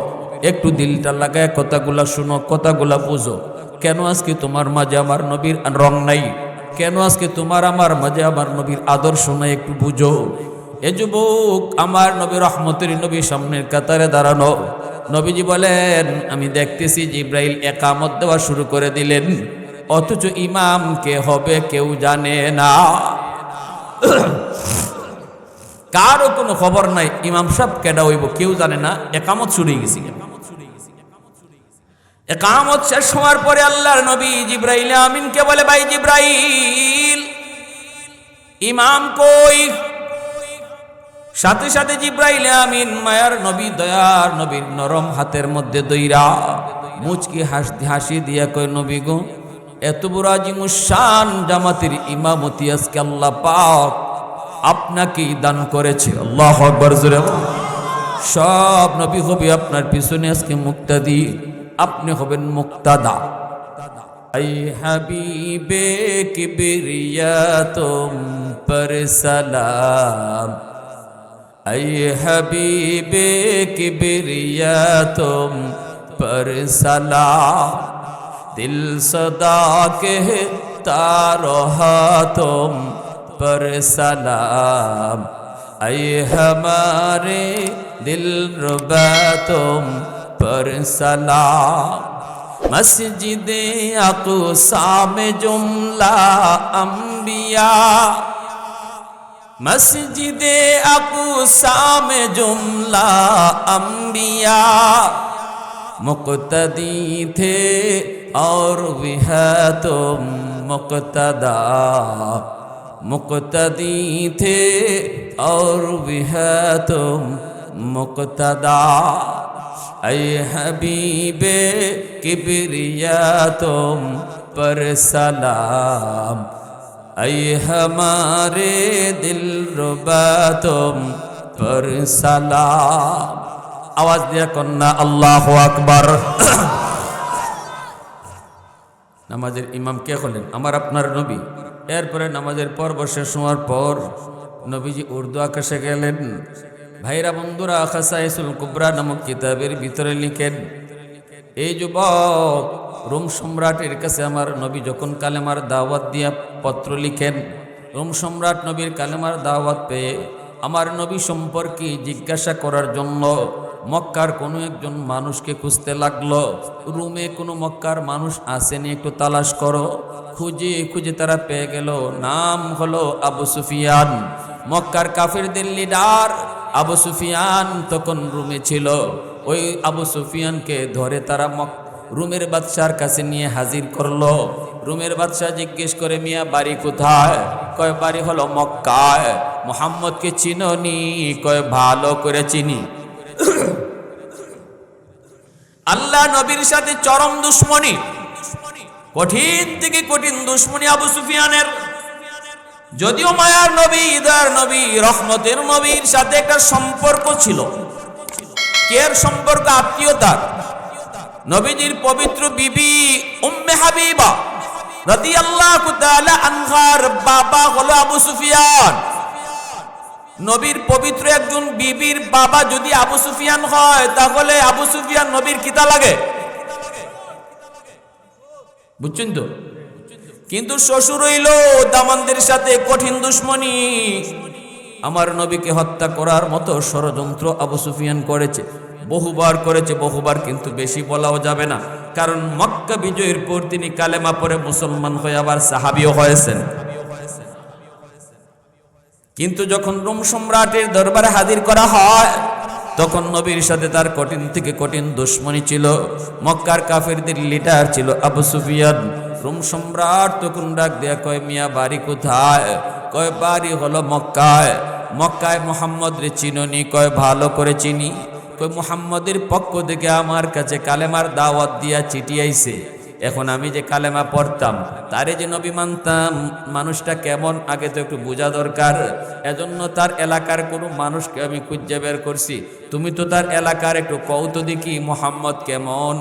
একটু দিলটা লাগায় কথাগুলা শুনো, কথাগুলা বুঝো। কেন আজকে তোমার মাঝে আমার নবীর রং নাই? কেন আজকে তোমার আমার মাঝে আমার নবীর আদর্শ নাই? একটু বুঝো। এ যুবক, আমার নবী রহমতের নবী সামনের কাতারে দাঁড়ানো। নবীজি বলেন, আমি দেখতেছি জিব্রাইল একামত দেওয়া শুরু করে দিলেন, অথচ ইমাম কে হবে কেউ জানে না। কারো কোনো খবর নাই ইমাম সাহেব কেডা হইব, কেউ জানে না। একামত শুরু হয়ে গেছে। একামত শেষ হওয়ার পরে আল্লাহর নবী জিব্রাইল আমিনকে বলে, ভাই জিব্রাইল, ইমাম কই? সাথে সাথে জিব্রাইল আমিন মায়ার নবী, দয়ার নবীর নরম হাতের মধ্যে দইরা মুচকি হাসি দিয়া কয়, নবী গো, এত বড় আজিমুশ-শান জামাতের ইমামতি আজকে আল্লাহ পাক আপনাকেই দান করেছে। আল্লাহু আকবার, জোরে। সব নবী হবে আপনার পিছনে আজকে মুক্তাদি, আপনি হবেন মুক্তাদা। আই হাবিবে কিবরিয়া তুম পর সালাম, আই হাবিবে কিবরিয়া তুম পর সালাম, দিল সদা कहता रहा तुम पर सलाम, ऐ हमारे दिलरुबा तुम पर सलाम। मस्जिदे अक़सा में जुमला अंबिया, मस्जिदे अक़सा में जुमला अंबिया, मुक़्तदी थे और भी है तुम मुक़्तदा, मुक़्तदी थे और भी है तुम मुक़्तदा। ऐ हबीबे किबरिया तुम पर सलाम, ऐ हमारे दिलरुबा तुम पर सलाम। आवाज दिया कन्ना अल्लाहु আকবার। নামাজের ইমাম কে হলেন? আমার আপনার নবী। এরপরে নামাজের পর্ব শেষ হওয়ার পর নবীজি উর্দু আকাশে গেলেন। ভাইরা বন্ধুরা, খাসাইসুল কুবরা নামক কিতাবের ভিতরে লিখেন, এই যুবক রোম সম্রাটের কাছে আমার নবী যখন কালেমার দাওয়াত দিয়া পত্র লিখেন, রোম সম্রাট নবীর কালেমার দাওয়াত পেয়ে আমার নবী সম্পর্কে জিজ্ঞাসা করার জন্য মক্কার কোনো একজন মানুষকে খুঁজতে লাগলো। রুমে কোনো মক্কার মানুষ আসেনি, একটু তালাশ করো। খুঁজে খুঁজে তারা পেয়ে গেল, নাম হলো আবু সুফিয়ান। মক্কার কাফিরদের লিডার আবু সুফিয়ান তখন রুমে ছিল। ওই আবু সুফিয়ানকে ধরে তারা রুমের বাদশার কাছে নিয়ে হাজির করলো। রুমের বাদশাহ জিজ্ঞেস করে, মিয়া বাড়ি কোথায়? কয় বাড়ি হলো মক্কায়। মুহাম্মদকে চিনোনি? কয় ভালো করে চিনি। আল্লাহ নবীর সাথে চরম দুশ্মনী, কঠিন থেকে কঠিন দুশ্মনী আবু সুফিয়ানের। যদিও মায়ার নবী, ইদার নবী, রহমতের নবীর সাথে একটা সম্পর্ক ছিল। কের সম্পর্ক? আত্মীয়তার। নবীজির পবিত্র বিবি উম্মে হাবিবা রাদিয়াল্লাহু তাআলা আনহার বাবা হলো আবু সুফিয়ান। নবীর পবিত্র একজন বিবির বাবা যদি আবু সুফিয়ান হয়, তাহলে আবু সুফিয়ান নবীর কিতা লাগে? বুঝছেন তো? কিন্তু শ্বশুর হইল দামানদের সাথে কঠিন দুশ্মনী। আমার নবীকে হত্যা করার মতো ষড়যন্ত্র আবু সুফিয়ান করেছে, বহুবার করেছে, বহুবার। কিন্তু বেশি বলাও যাবে না, কারণ মক্কা বিজয়ের পর তিনি কালেমা পড়ে মুসলমান হয়ে আবার সাহাবীও হয়েছেন। কিন্তু যখন রোম সম্রাটের দরবারে হাজির করা হয়, তখন নবীর সাথে তার কঠিন থেকে কঠিন দুশ্মনী ছিল। মক্কার কাফেরদের লিডার ছিল আবু সুফিয়ান। রোম সম্রাট তখন ডাক দেয়া কয়, মিয়া বাড়ি কোথায়? কয় বাড়ি হলো মক্কায়। মক্কায় মুহাম্মদ রে চিনোনি? কয় ভালো করে চিনি। কয় মুহাম্মদের পক্ষ থেকে আমার কাছে কালেমার দাওয়াত দিয়া চিঠি আইছে। এখন আমি যে কালেমা পড়তাম, তারে যে নবী মানতাম, মানুষটা কেমন আগে তো একটু বোঝা দরকার। এজন্য তার এলাকার কোনো মানুষকে আমি খুঁজে বের করছি। তুমি তো তার এলাকার একটু কৌত দেখি মুহাম্মদ কেমন।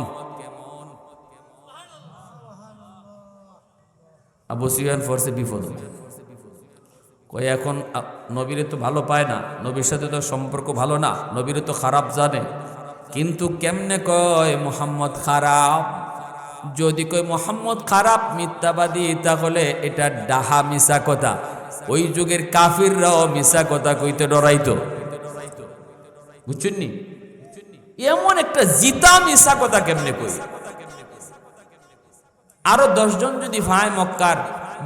আবু সুফিয়ান ফরসে বিপদ। কয় এখন নবীরে তো ভালো পায় না, নবীর সাথে তো সম্পর্ক ভালো না, নবীরে তো খারাপ জানে। কিন্তু কেমনে কয় মুহাম্মদ খারাপ? যদি কই মুহাম্মদ খারাপ, মিথ্যাবাদী, তাহলে এটা ডাহা মিশা কথা। ওই যুগের কাফিররাও মিশা কথা কইতে ডরাইতো। বুঝছেননি? এমন একটা জিতা মিশা কথা কেমনে কই? আরো 10 জন যদি ভাই মক্কার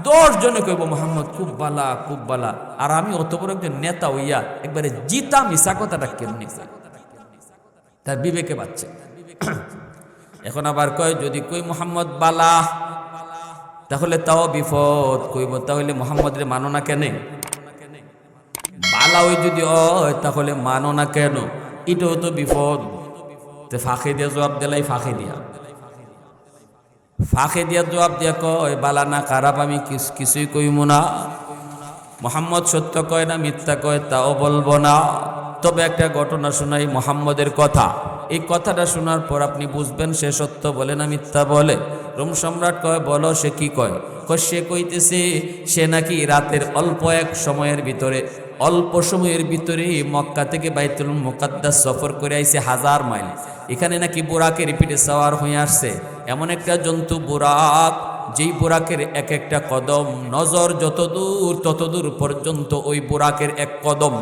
10 জনে কইব মুহাম্মদ খুব বালা, খুব বালা, আর আমি অত বড় একজন নেতা হইয়া একবারে জিতা মিশা কথাটা কেমনে কই? তার বিবেকে বাচ্চা। এখন আবার কয়, যদি কই মুহাম্মদ বালা, তাহলে তাও বিপদ। কইব তাহলে মুহাম্মদ রে মানো না কেন? বালা ওই যদি হয় তাহলে মানো না কেন? এটাও তো বিপদ। তো ফাঁকে দিয়া জবাব দিলাই, ফাঁকে দিয়া জবাব দিয়া কয়, বালা না খারাপ আমি কিছুই কইব না। মুহাম্মদ সত্য কয় না মিথ্যা কয় তাও বলবো না। তবে একটা ঘটনা শোনাই মুহাম্মদের কথা। এই কথাটা শোনার পর আপনি বুঝবেন সে সত্য বলে না মিথ্যা বলে। রোম সম্রাট কয়, বলো সে কি কয়? সে কইতেছে সে নাকি রাতের অল্প সময়ের ভিতরে মক্কা থেকে বাইতুল মুকাদ্দাস সফর করে আইছে 1000 মাইল। এখানে নাকি বুরাকের রিপিটে সাওয়ার হয়ে আসছে। এমন একটা জন্তু বুরাক, যেই বুরাকের এক একটা কদম নজর যতদূর ততদূর পর্যন্ত ওই বুরাকের এক কদম।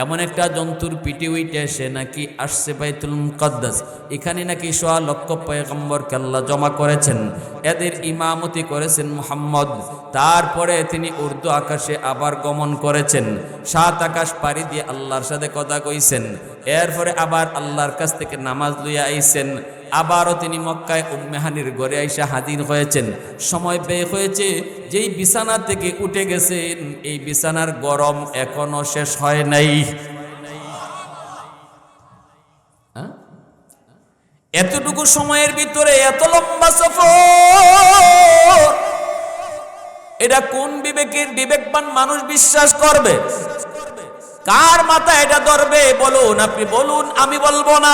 এমন একটা জন্তুর পিঠে উইটে সে নাকি আসছে বাইতুল মুকাদ্দাস। এখানে নাকি 1.5 লক্ষ পয়গম্বরকে আল্লাহ জমা করেছেন। এদের ইমামতি করেছেন মুহাম্মদ। তারপরে তিনি উর্দু আকাশে আবার গমন করেছেন। 7 আকাশ পাড়ি দিয়ে আল্লাহর সাথে কথা কইছেন। এরপরে আবার আল্লাহর কাছ থেকে নামাজ লইয়া আইছেন। আবারও তিনি মক্কায় উম্মে হানির ঘরে আইসা হাজির হয়েছেন। সময় ব্যয় হয়েছে, যেই বিছানা থেকে উঠে গেছেন এই বিছানার গরম এখনো শেষ হয় নাই। এতটুকু সময়ের ভিতরে এত লম্বা সফর, এটা কোন বিবেকবান মানুষ বিশ্বাস করবে? কার মাথায় এটা ধরবে বলুন? আপনি বলুন, আমি বলবো না।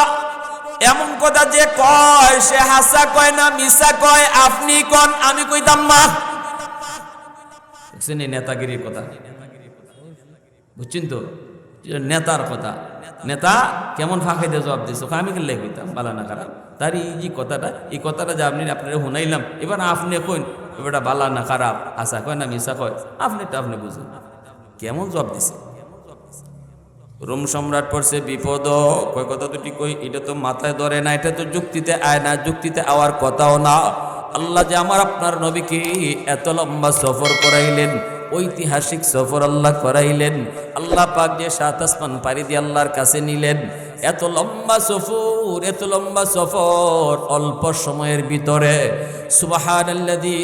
এমন কথা যে কয় সে হাসা কয় না মিশা কয়, আপনি কন আমি কইতাম না। নেতাগিরির কথা বুঝছেন তো, নেতার কথা। নেতা কেমন ফাঁকে দিয়ে জবাব দিচ্ছে, আমি কেন লেখিতাম বালা না খারাপ তার এই কথাটা, এই কথাটা যে আপনি আপনারা শুনাইলাম, এবার আপনি কইন এবারটা বালা না খারাপ, আশা কয় না মিশা কয়, আপনি বুঝুন কেমন জবাব দিছে। রোম সম্রাট পড়ছে বিপদ, কয় কথা দুটি কই, এটা তো মাথায় ধরে না, এটা তো যুক্তিতে আয় না, যুক্তিতে আওয়ার কথাও না। আল্লাহ যে আমার আপনার নবীকে এত লম্বা সফর করাইলেন, ঐতিহাসিক সফর আল্লাহ করাইলেন, আল্লাহ পাক যে 7 আসমান পাড়ি দিয়ে আল্লাহর কাছে নিলেন, এত লম্বা সফর, এত লম্বা সফর অল্প সময়ের ভিতরে। সুবহানাল্লাযী,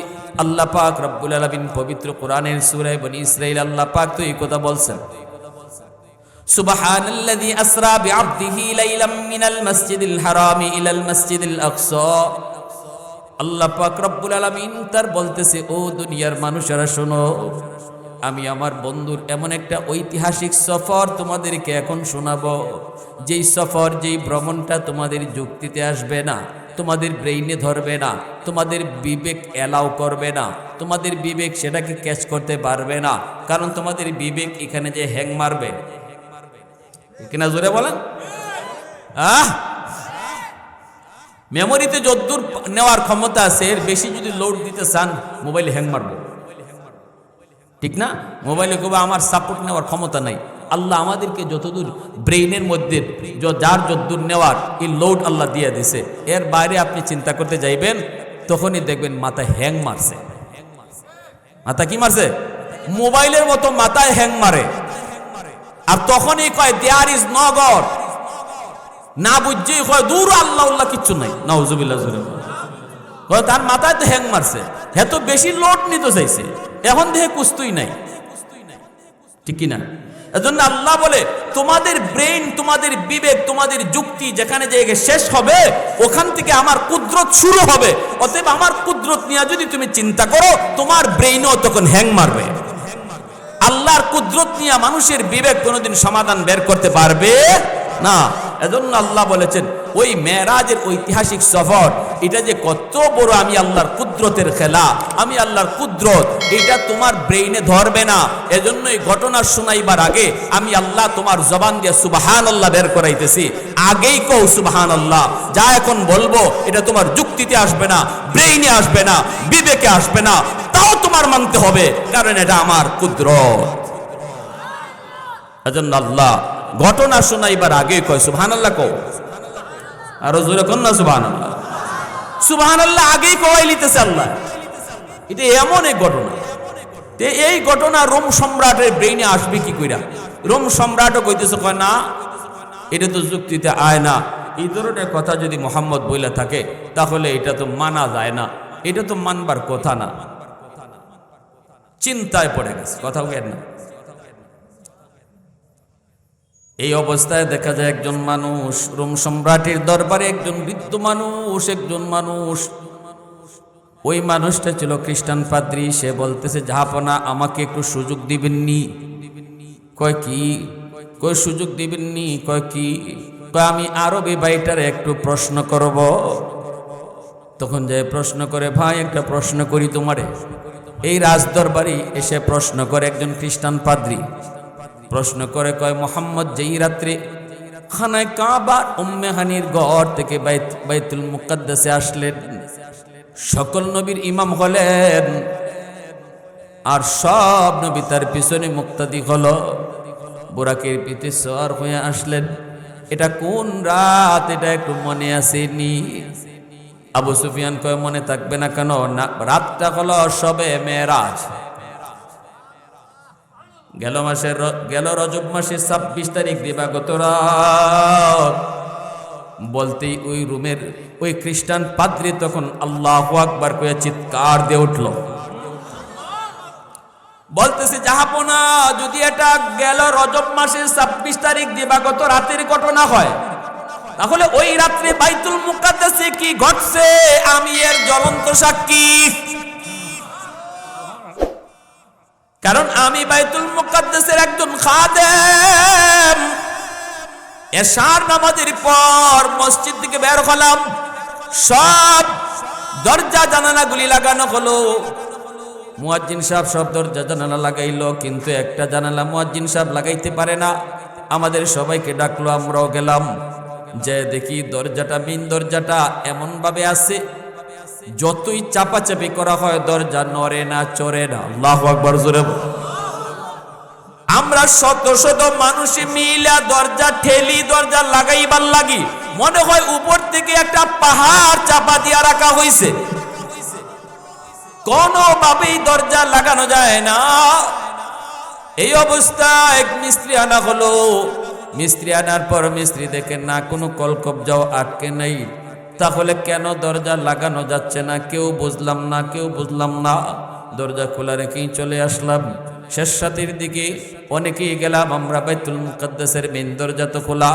আল্লাহ পাক রব্বুল আলামিন পবিত্র কোরআনের সূরা বনী ইসরাঈল আল্লাহ পাক তো এই কথা বলছেন, সুবহানাল্লাযী আসরা বিআবদিহি লাইলাম মিনাল মাসজিদিল হারামি ইলাল মাসজিদিল আকসা। আল্লাহ পাক রব্বুল আলামিন তার বলতেছে, ও দুনিয়ার মানুষেরা শোনো, আমি আমার বন্ধুর এমন একটা ঐতিহাসিক সফর তোমাদেরকে এখন শোনাবো, যেই সফর, যেই ভ্রমণটা তোমাদের যুক্তিতে আসবে না, তোমাদের ব্রেইনে ধরবে না, তোমাদের বিবেক অ্যালাউ করবে না, তোমাদের বিবেক সেটাকে ক্যাচ করতে পারবে না, কারণ তোমাদের বিবেক এখানে যে হ্যাং মারবে। কিনা জোরে বলেন? মেমোরিতে যদ্দূর নেওয়ার ক্ষমতা আছে, এর বেশি যদি লোড দিতে চান মোবাইলে হ্যাং মারবে, ঠিক না? মোবাইলে কেউ আমার সাপোর্ট নেওয়ার ক্ষমতা নাই। আল্লাহ আমাদেরকে যতদূর ব্রেইনের মধ্যে যার যদ্দূর নেওয়ার এই লোড আল্লাহ দিয়ে দিছে, এর বাইরে আপনি চিন্তা করতে যাইবেন, তখনই দেখবেন মাথা হ্যাং মারছে। মাথা কি মারছে? মোবাইলের মতো মাথায় হ্যাং মারে। আর তখনই কয় দেয়ার ইজ নো গড, না বুঝছেই কয় দূর আল্লাহ উল্লাহ কিচ্ছু নাই, নাউজুবিল্লাহ। তার মাথায় তো হ্যাং মারছে, এত বেশি লোড নিতে চাইছে, এখন দেখে কুস্তুই নাই, ঠিক কিনা? এজন্য আল্লাহ বলে তোমাদের ব্রেইন, তোমাদের বিবেক, তোমাদের যুক্তি যেখানে জায়গায় শেষ হবে, ওখান থেকে আমার কুদরত শুরু হবে। অতএব আমার কুদরত নিয়ে যদি তুমি চিন্তা করো, তোমার ব্রেইনও তখন হ্যাং মারবে। আল্লাহর কুদরত নিয়ে মানুষের বিবেক কোনোদিন সমাধান বের করতে পারবে না। এজন্য আল্লাহ বলেছেন ওই মেরাজের ঐতিহাসিক সফর, এটা যে কত বড় আমি আল্লাহর কুদরতের খেলা, আমি আল্লাহর কুদরত, এটা তোমার ব্রেইনে ধরবে না। এজন্য এই ঘটনা শোনাইবার আগে আমি আল্লাহ তোমার জবান দিয়ে সুবহানাল্লাহ বের করাইতেছি, আগেই কও সুবহানাল্লাহ। যা এখন বলবো এটা তোমার যুক্তিতে আসবে না, ব্রেইনে আসবে না, বিবেকে আসবে না, তাও তোমার মানতে হবে, কারণ এটা আমার কুদরত। এজন্য আল্লাহ ঘটনা শোনাইবার আগে কয় সুবহানাল্লাহ কও, আরো জোরে কোন না সুবহানাল্লাহ। সুবহানাল্লাহ আগেই কওয়াই লিতেছে আল্লাহ। এটা এমন এক ঘটনা, এই ঘটনা রোম সম্রাটের ব্রেইনে আসবে কি কইরা? রোম সম্রাটও কইতেছে, কয় না এটা তো যুক্তিতে আয় না, এই ধরনের কথা যদি মুহাম্মদ বইলা থাকে তাহলে এটা তো মানা যায় না, এটা তো মানবার কথা না। চিন্তায় পড়ে গেছে, কথা বলেন না। এই অবস্থায় দেখা যায় একজন মানুষ রোম সম্রাটের দরবারে, একজন বৃদ্ধ মানুষ, ওই মানুষটা ছিল খ্রিস্টান পাদ্রী। সে বলতেছে, জাহাপনা আমাকে একটু সুযোগ দিবেননি? কয় কি? কয় সুযোগ দিবেননি? কয় কি? কয় আমি আরবি ভাইটার একটু প্রশ্ন করব। তখন যে প্রশ্ন করে, ভাই একটা প্রশ্ন করি তোমারে। এই রাজদরবারে এসে প্রশ্ন করে একজন খ্রিস্টান পাদ্রী, প্রশ্ন করে, কয় মুহাম্মদ যেই রাত্রে খানায় কাবা উম্মে হানির ঘর থেকে বাইতুল মুকাদ্দাসে আসলেন, সকল নবীর ইমাম হলেন, আর সব নবী তার পিছনে মুক্তাদি হলো, বুরাকের পিঠে সওয়ার হয়ে আসলেন। এটা কোন রাত? এটা একটু মনে আসেনি? আবু সুফিয়ান কয়, মনে থাকবে না কেন? না, রাতটা হলো শবে মেরাজ। গেল রজব মাসের 26 তারিখ দিবাগত রাত বলতেই ওই রুমের ওই খ্রিস্টান পাদ্রী তখন আল্লাহু আকবার কয়ে চিৎকার দিয়ে উঠল, বলতেছে জাহাপনা, যদি এটা গেল রজব মাসের 26 তারিখ দিবাগত রাতের ঘটনা হয়, তাহলে ওই রাত্রে বাইতুল মুকাদ্দাসে কি ঘটছে আমি এর জ্বলন্ত সাক্ষী। কারণ আমি বাইতুল মুকাদ্দাসের একজন খাদেম। এশার নামাজের পর মসজিদ থেকে বের হলাম, সব দরজা জানালাগুলি লাগানো হলো। মুয়াজ্জিন সাহেব সব দরজা জানালা লাগাইলো, কিন্তু একটা জানালা মুয়াজ্জিন সাহেব লাগাইতে পারে না। আমাদের সবাইকে ডাকলো, আমরাও গেলাম। যে দেখি দরজাটা, মেইন দরজাটা এমন ভাবে আছে, যতই চাপাচাপি করা হয় দরজা নড়ে না, চড়ে না। আল্লাহু আকবার জোরে। আমরা শত শত মানুষ মিলা দরজা ঠেলি, দরজা লাগাইবার লাগি, মনে হয় উপর থেকে একটা পাহাড় চাপা দিয়া রাখা হয়েছে, কোনোভাবেই দরজা লাগানো যায় না। এই অবস্থা এক মিস্ত্রি আনা হলো। মিস্ত্রি আনার পর মিস্ত্রি দেখেন না কোনো কলকবজাও আটকে নাই, তাহলে কেন দরজা লাগানো যাচ্ছে না? কেউ বুঝলাম না। দরজা খোলা রেখেই চলে আসলাম। শেষ রাতের দিকে অনেকেই গেলাম আমরা, বাইতুল মুকাদ্দাসের মেইন দরজা তো খোলা।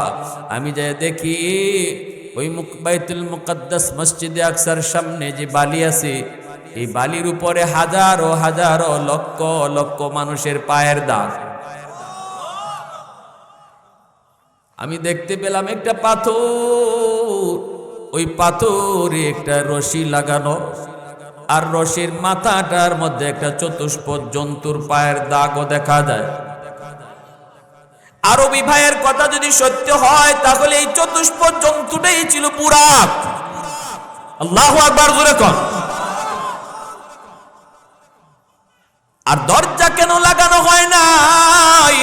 আমি যাই দেখি ওই বাইতুল মুকাদ্দাস মসজিদে আকসার সামনে যে বালি আছে, এই বালির উপরে হাজারো হাজারো লক্ষ লক্ষ মানুষের পায়ের দাগ। আমি দেখতে পেলাম একটা পাথর, ওই পাথরে একটা রশি লাগানো, আর রশির মাথাটার মধ্যে একটা চতুষ্পদ জন্তুর পায়ের দাগও দেখা যায়। আরবি ভাইয়ের কথা যদি সত্য হয়, তাহলে এই চতুষ্পদ জন্তুটাই ছিল বুরাক। আল্লাহু আকবার জোরে কোন। আর দরজা কেন লাগানো হয় নাই?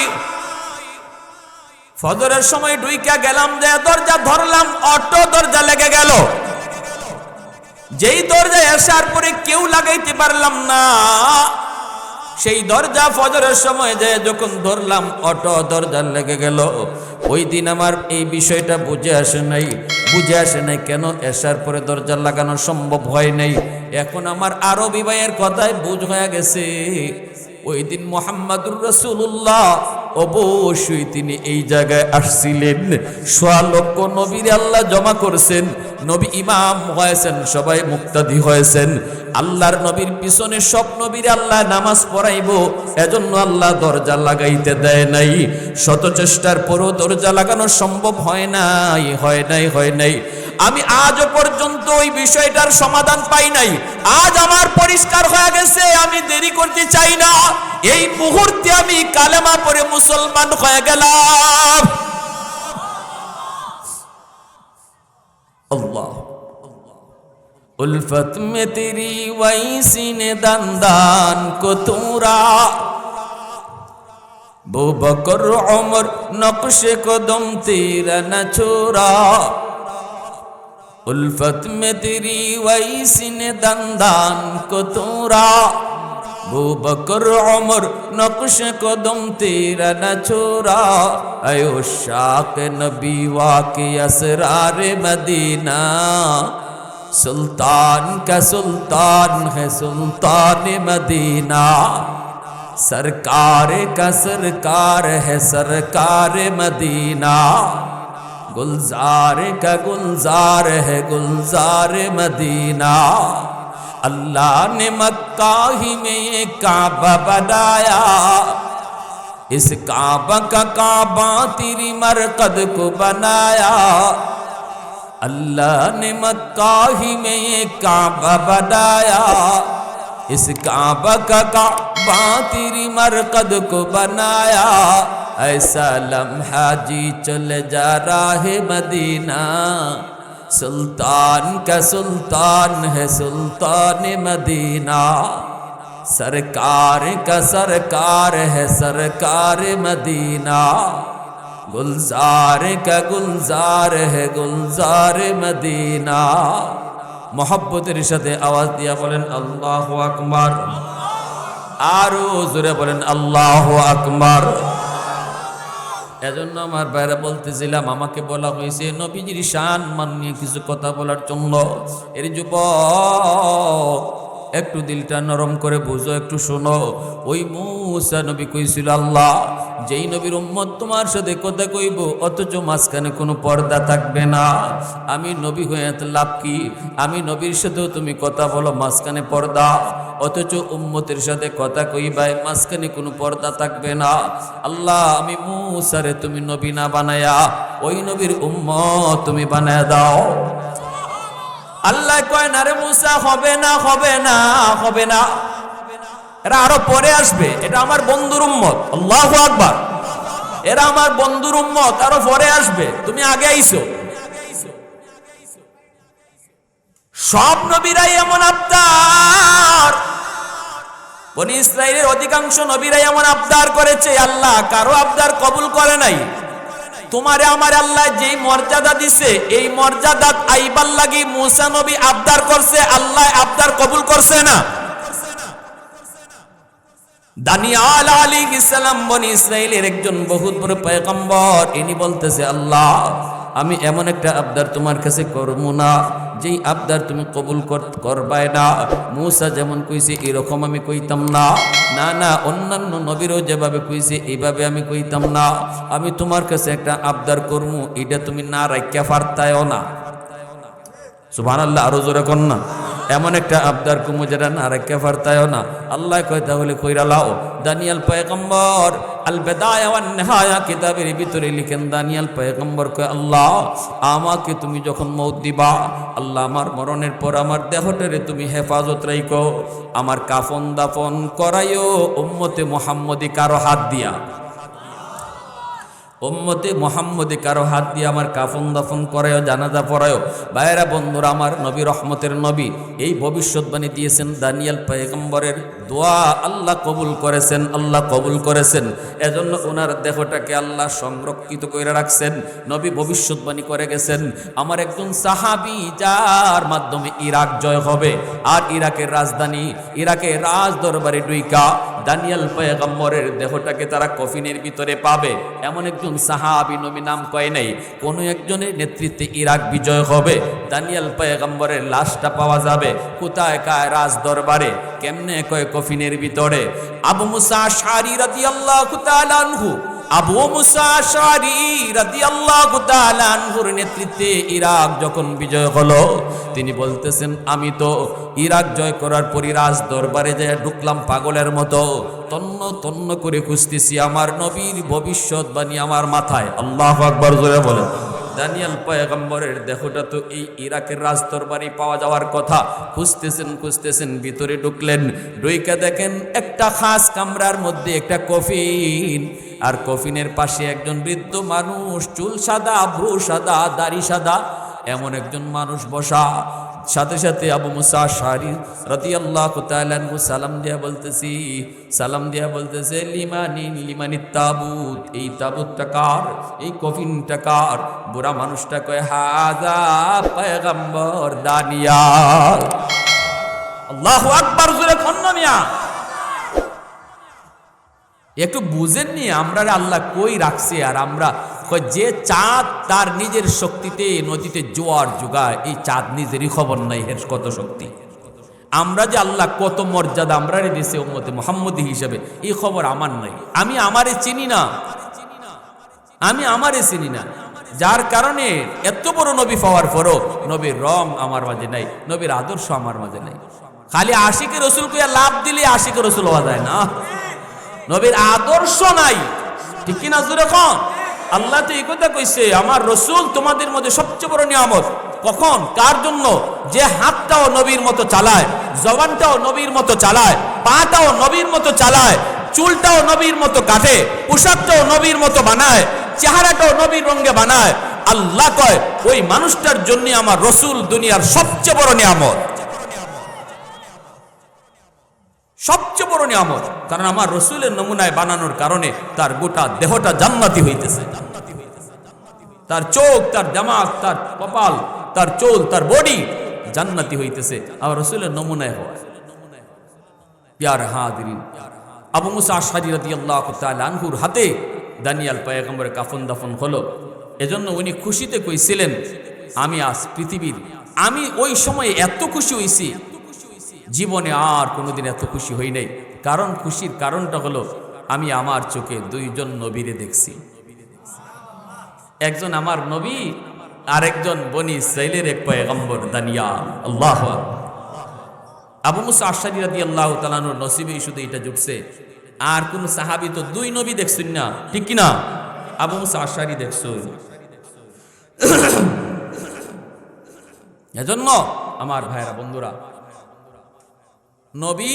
ফজরের সময় ঢুইকা গেলাম, যে দরজা ধরলাম, অটো দরজা লেগে গেল। যেই দরজা আসার পরে কেউ লাগাইতে পারলাম না, সেই দরজা ফজরের সময় যে যখন ধরলাম, অটো দরজা লেগে গেল। ওই দিন আমার এই বিষয়টা বুঝে আসে নাই। কেন আসার পরে দরজা লাগানো সম্ভব হয় নাই। এখন আমার আরবি ভাইয়ের কথায় বুঝ হয়ে গেছে, ওই দিন মুহাম্মাদুর রাসূলুল্লাহ অবশ্যই তিনি এই জায়গায় আসছিলেন। সোয়া লক্ষ নবীর আল্লাহ জমা করছেন, নবী ইমাম হয়েছেন, সবাই মুক্তাদি হয়েছেন। আল্লাহর নবীর পিছনে সব নবীর আল্লাহ নামাজ পড়াইব, এজন্য আল্লাহ দরজা লাগাইতে দেয় নাই। শত চেষ্টার পরও দরজা লাগানো সম্ভব হয় নাই। আমি আজও পর্যন্ত ওই বিষয়টার সমাধান পাই নাই। আজ আমার পরিষ্কার হয়ে গেছে, আমি দেরি করতে চাই না। এই মুহূর্তে আমি কালেমা পড়ে মুসলমান হয়ে গেলাম। আল্লাহ उल्फत में तेरी वैसी ने दंदान को तूरा बो बकर उमर नक्श कदम तेरा न छोड़ा उल्फत में तेरी वैसी ने दंदान को तूरा बो बकर उमर नक्श कदम तेरा न छोड़ा अयो शाक नबी वाक़े असरार मदीना सुल्तान का सुल्तान है सुल्तान मदीना सरकार का सरकार है सरकार मदीना गुलजार का गुलजार है गुलजार मदीना अल्लाह ने मक्का ही में ये काबा बनाया इस काबा का काबा तेरी मरकद को बनाया अल्लाह ने मक्का ही में ये काबा बनाया इस काबा का काबा तेरी मरकद को बनाया ऐसा लम्हा जी चले जा रहा है मदीना सुल्तान का सुल्तान है सुल्तान मदीना सरकार का सरकार है सरकार मदीना गुलजार का गुलजार है गुलजार मदीना मोहब्बतेर साथे आवाज दिया बोलें अल्लाहु আকবার आरो जोरे बोलें अल्लाहु আকবার এজন্য আমার বাইরে বলতেছিলাম, আমাকে বলা হয়েছে নবীজির শান মান নিয়ে কিছু কথা বলার জন্য। এর যুবক একটু দিলটা নরম করে বুঝো, একটু শোনো। ওই মূসা নবী কইছিল, আল্লাহ যেই নবীর উম্মত তোমার সাথে কথা কইব অথচ মাঝখানে কোনো পর্দা থাকবে না, আমি নবী হয়ে এত লাভ কি? আমি নবীর সাথেও তুমি কথা বলো, মাঝখানে পর্দা, অথচ উম্মতের সাথে কথা কইবাই মাঝখানে কোনো পর্দা থাকবে না। আল্লাহ আমি মূসারে তুমি নবী না বানায়া ওই নবীর উম্মত তুমি বানায়া দাও। আল্লাহ কয় না রে মূসা, হবে না, হবে না, হবে না, এরা আরো পরে আসবে, এটা আমার বন্ধুর উম্মত। আল্লাহু আকবার, এরা আমার বন্ধুর উম্মত, আরো পরে আসবে, তুমি আগে আইছো। সব নবীরাই এমন আবদার, বনি ইসরাইলের অধিকাংশ নবীরাই এমন আবদার করেছে, আল্লাহ কারো আবদার কবুল করে নাই। তোমারে আমার আল্লাহ যেই মর্যাদা দিছে, এই মর্যাদা আইবার লাগি মূসা নবী আবদার করছে, আল্লাহ আবদার কবুল করছে না। দানিয়াল আলাইহিস সালাম বনি ইসরাইলের একজন বহুত বড় পয়গম্বর, ইনি বলতেছে, আল্লাহ আমি এমন একটা আবদার তোমার কাছে করবো না যেই আবদার তুমি কবুল করবাই না। মূসা যেমন কইছে এরকম আমি কইতাম না, না না, অন্যান্য নবীরও যেভাবে কইছে এইভাবে আমি কইতাম না। আমি তোমার কাছে একটা আবদার করবো, এটা তুমি না রাখিয়া পারতায়ও না। সুবহানাল্লাহ, আরো জোরে কর না। এমন একটা আবদার কুমু যেটা না রাখিয়া পারতায়ও না। আল্লাহ কয় তাহলে কইরা লাও। দানিয়াল পয়গম্বর আল বিদায়া ওয়ান নিহায়া কিতাবের ভিতরে লিখেন, দানিয়াল পয়গম্বর কয়, আল্লাহ আমাকে তুমি যখন মওত দিবা, আল্লাহ আমার মরণের পর আমার দেহটারে তুমি হেফাজত রাইখো, আমার কাফন দাফন করাইও উম্মতে মুহাম্মদি কারো হাত দিয়া, উম্মতে মুহাম্মদি কারো হাত দিয়ে আমার কাফন দাফন করায়ও, জানাজা পড়ায়ও। ভাইয়েরা বন্ধুরা, আমার নবী রহমতের নবী এই ভবিষ্যৎবাণী দিয়েছেন, দানিয়াল পয়গম্বরের দোয়া আল্লাহ কবুল করেছেন, আল্লাহ কবুল করেছেন। এজন্য ওনার দেহটাকে আল্লাহ সংরক্ষিত করে রাখছেন। নবী ভবিষ্যৎবাণী করে গেছেন, আমার একজন সাহাবী যার মাধ্যমে ইরাক জয় হবে, আর ইরাকের রাজধানী ইরাকের রাজ দরবারে ডুইকা দানিয়াল পয়গম্বরের দেহটাকে তারা কফিনের ভিতরে পাবে, এমন একজন সাহাবী, নবী নাম কয় নাই, কোন একজনের নেতৃত্বে ইরাক বিজয় হবে, দানিয়াল পয়গম্বরের লাশটা পাওয়া যাবে। কোথায়? কায় রাজ দরবারে। কেমনে? কয় কফিনের ভিতরে। আবু মুসা আশআরী রাদিয়াল্লাহু তাআলা আনহু, আবু মুসা আশআরী রাদিয়াল্লাহু তাআলা আনহুর নেতৃত্বে ইরাক যখন বিজয় হলো, তিনি বলতেছেন, আমি তো ইরাক জয় করার পরই রাজ দরবারে যায় ঢুকলাম পাগলের মতো, তন্ন তন্ন করে খুঁজতেছি আমার নবীর ভবিষ্যৎবাণী আমার মাথায়। আল্লাহু আকবার, জোরে বলেন। দানিয়াল পয়গম্বরের দেহটা তো এই ইরাকের রাজ দরবারে পাওয়া যাওয়ার কথা। খুঁজতেছেন খুঁজতেছেন, ভিতরে ঢুকলেন, ঢুইকা দেখেন একটা খাস কামরার মধ্যে একটা কফিন, আর কফিনের পাশে একজন বৃদ্ধ মানুষ, চুল সাদা, ভ্রু সাদা, দাড়ি সাদা, এমন একজন মানুষ বসা। সাথে সাথে আবু মুসা আশআরী রাদিয়াল্লাহু তাআলা আনহু সালাম দিয়া বলতেছে লিমানি তাবুত, এই তাবুতটা কার? এই কফিনটা কার? বুড়া মানুষটা কয়, হাযা পয়গম্বর দানিয়াল। আল্লাহু আকবার, জোরে কন্না মিয়া। একটু বুঝেননি আমরা আল্লাহ কই রাখছে, আর আমরা যে চাঁদ তার নিজের শক্তিতে নদীতে জোয়ার যোগায়, এই চাঁদ নিজেরই খবর নাই এর কত শক্তি। আমরা যে আল্লাহ কত মর্যাদা আমরা দিয়েছে উম্মতে মুহাম্মদী হিসেবে, এই খবর আমার নাই। আমি আমারে চিনি না, আমি আমারে চিনি না, যার কারণে এত বড় নবী পাওয়ার পরও নবীর রং আমার মাঝে নাই, নবীর আদর্শ আমার মাঝে নাই। খালি আশিকে রসুল কইয়া লাভ দিলে আশিকে রসুল হওয়া যায় না, নবীর আদর্শ নাই। ঠিক কিনা জোরে কন? আল্লাহ তো এই কথা কইছে, আমার রসুল তোমাদের মধ্যে সবচেয়ে বড় নিয়ামত। কখন? কার জন্য? যে হাতটাও নবীর মতো চালায়, জবানটাও নবীর মতো চালায়, পাটাও নবীর মতো চালায়, চুলটাও নবীর মতো কাটে, পোশাকটাও নবীর মতো বানায়, চেহারাটাও নবীর রঙে বানায়। আল্লাহ কয় ওই মানুষটার জন্য আমার রসুল দুনিয়ার সবচেয়ে বড় নিয়ামত, সবচেয়ে বড় নিয়ামত। কারণ আমার রসুলের নমুনায় বানানোর কারণে তার গোটা দেহটা জান্নাতি হইতেছে। তার চোখ, তার দিমাগ, তার কপাল, তার চুল, তার বডি জান্নাতি হইতেছে আমার রসুলের নমুনায় হওয়া। প্যার হাদিরিন, আবু মুসা আশআরী রাদিয়াল্লাহু তাআলা আনহুর হাতে দানিয়াল পয়গম্বরের কাফন দাফন হলো। এজন্য উনি খুশিতে কইছিলেন, আমি আজ পৃথিবীর, আমি ওই সময় এত খুশি হইছি, জীবনে আর কোনোদিন এত খুশি হই নাই। কারণ খুশির কারণটা হলো আমি আমার চোখে দুইজন নবীরে দেখছি, একজন আমার নবী, আরেকজন বনি ইসরাইলের এক পয়গম্বর দানিয়াল। আল্লাহু আকবার। আবু মুসা আশআরী রাদিয়াল্লাহু তাআলা আনহুর নসিবেই শুধু এটা জুটছে, আর কোন সাহাবী তো দুই নবী দেখছেন না, ঠিক কি না? আবু মুসা আশআরী দেখছেন। এজন্য আমার ভাইরা বন্ধুরা, নবী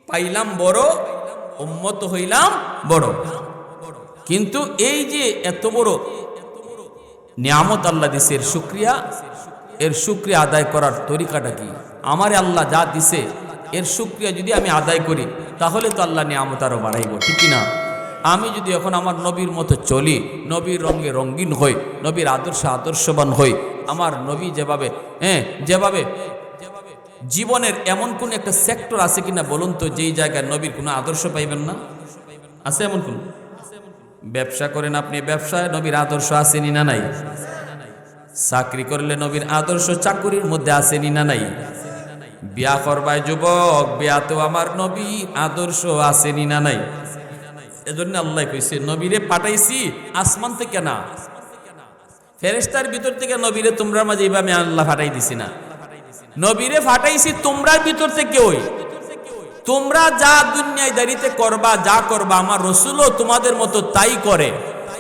পাইলাম বড়, উম্মত হইলাম বড়। কিন্তু এই যে এত বড় নিয়ামত আল্লাহ দিছে, এর শুকরিয়া আদায় করার তরিকাটা কি? আমারে আল্লাহ যা দিছে এর শুকরিয়া যদি আমি আদায় করি, তাহলে তো আল্লাহ নিয়ামত আরো বাড়াইব, ঠিক কি না? আমি যদি এখন আমার নবীর মতো চলি, নবীর রঙে রঙিন হই, নবীর আদর্শবান হই, আমার নবী যেভাবে জীবনের এমন কোন একটা সেক্টর আছে কিনা বলুন তো, যেই জায়গায় নবীর কোনো আদর্শ পাইবেন না? আছে এমন কোন? ব্যবসা করেন আপনি, ব্যবসায় নবীর আদর্শ আসেনি না নাই? চাকরি করলে নবীর আদর্শ চাকুরির মধ্যে আসেনি না নাই? বিয়া করবায় যুবক, বিয়াতেও আমার নবীর আদর্শ আসেনি না নাই? এজন্য আল্লাহ কইছে নবীরে পাঠাইছি আসমান থেকে না, ফেরেশতার ভিতর থেকে নবীরে তোমরা মাঝে এইভাবে আল্লাহ পাঠাই দিছি না, নবীরে পাঠাইছি তোমরার ভিতর থেকে। ওই তোমরা যা দুনিয়াদারিতে করবা, যা করবা, আমার রসুলও তোমাদের মতো তাই করে।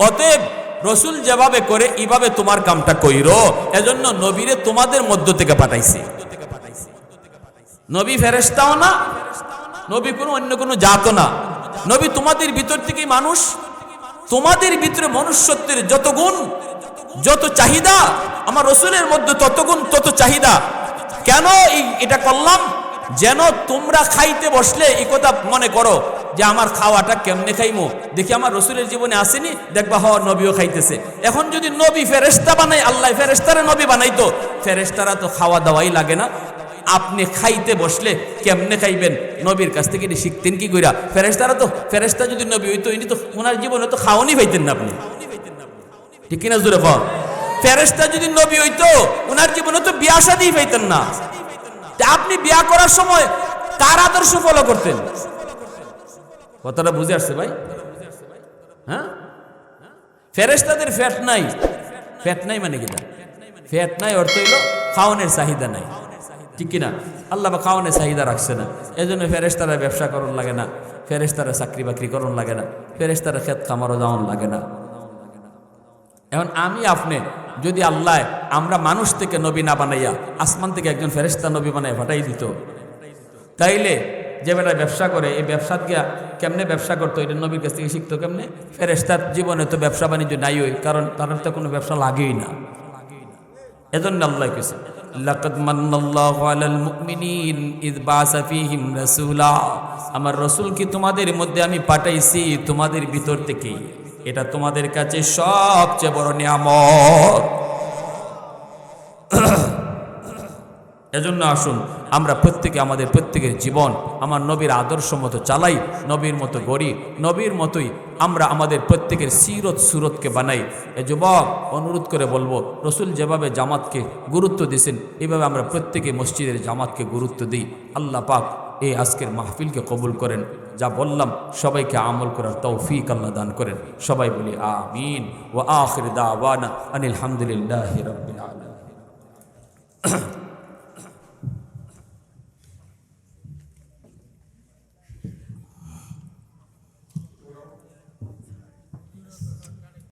অতএব রসুল যেভাবে করে এইভাবে তোমার কামটা কইরো। এজন্য নবীরে তোমাদের মধ্য থেকে পাঠাইছি। নবী ফেরেশতাও না, নবী কোনো অন্য কোনো জাতও না, নবী তোমাদের ভিতর থেকে মানুষ। তোমাদের ভিতরে মনুষ্যত্বের যত গুণ, যত চাহিদা, আমার রসুলের মধ্যে তত গুণ, তত চাহিদা। কেন এটা করলাম? যেন তোমরা খাইতে বসলে এই কথা মনে করো যে আমার খাওয়াটা কেমনে খাইমো, দেখি আমার রসুলের জীবনে আসেনি, দেখবা হ নবীও খাইতেছে। এখন যদি নবী ফেরেশতা বানাই, আল্লাহ ফেরেশতারে নবী বানাইতো, ফেরেশতারা তো খাওয়া দাওয়াই লাগে না। আপনি খাইতে বসলে কেমনে খাইবেন? নবীর কাছ থেকে এটি শিখতেন কি কইরা? ফেরেশতা যদি নবী হইতো, ইনি তো ওনার জীবনে তো খাওয়ানি পাইতেন না আপনি, ঠিক কিনা জোরে কর? ফেরেশতা যদি নবী হইতো, ওনার জীবনে তো বিয়া শাদী পাইতেন না। আপনি বিয়া করার সময় কার আদর্শ ফলো করতেন? কথাটা বুঝে আসছে ভাই? হ্যাঁ, ফেরেশতাদের ফ্যাট নাই। ফ্যাট নাই মানে কি? ফ্যাট নাই অর্থ হইল খাওয়ানোর চাহিদা নাই, ঠিক কিনা? আল্লাহ বা খাওয়ানোর চাহিদা রাখছে না, এই জন্য ফেরেশতারা ব্যবসা করন লাগে না, ফেরেশতারা চাকরি বাকরি করন লাগে না, ফেরেশতারা ক্ষেত খামারও যাওয়ান লাগে না। এখন আমি আপনি যদি আল্লাহ আমরা মানুষ থেকে নবী না বানাইয়া আসমান থেকে একজন ফেরেশতা নবী বানাইয়া পাঠাই দিত, তাইলে যে বেটা ব্যবসা করে, এই ব্যবসা গিয়া কেমনে ব্যবসা করতো, এটা নবীর কাছ থেকে শিখতো কেমনে? ফেরেশতার জীবনে তো ব্যবসা বাণিজ্য নাই, ওই কারণ তাদের তো কোনো ব্যবসা লাগেই না। এজন্য আল্লাহ কইছে লাকাদ মান্নাল্লাহু আলাল মুমিনিন ইয বাসা ফীহিম রাসূলা, আমার রাসূল কি তোমাদের মধ্যে আমি পাঠাইছি তোমাদের ভিতর থেকে, এটা তোমাদের কাছে সবচেয়ে বড় নিয়ামত। এজন্য আসুন আমরা প্রত্যেকে আমাদের প্রত্যেকের জীবন আমার নবীর আদর্শ মতো চালাই, নবীর মতো গড়ি, নবীর মতোই আমরা আমাদের প্রত্যেকের সিরত সুরতকে বানাই। এ যুবক অনুরোধ করে বলবো, রসুল যেভাবে জামাতকে গুরুত্ব দিয়েছেন, এইভাবে আমরা প্রত্যেকে মসজিদের জামাতকে গুরুত্ব দিই। আল্লাহ পাক এই আজকের মাহফিলকে কবুল করেন। যা বললাম সবাইকে আমল করার তৌফিক আল্লাহ দান করেন। সবাই বলি আমিন। ওয়া আখির দাওয়ানা আনিল হামদুলিল্লাহি রাব্বিল আলামিন।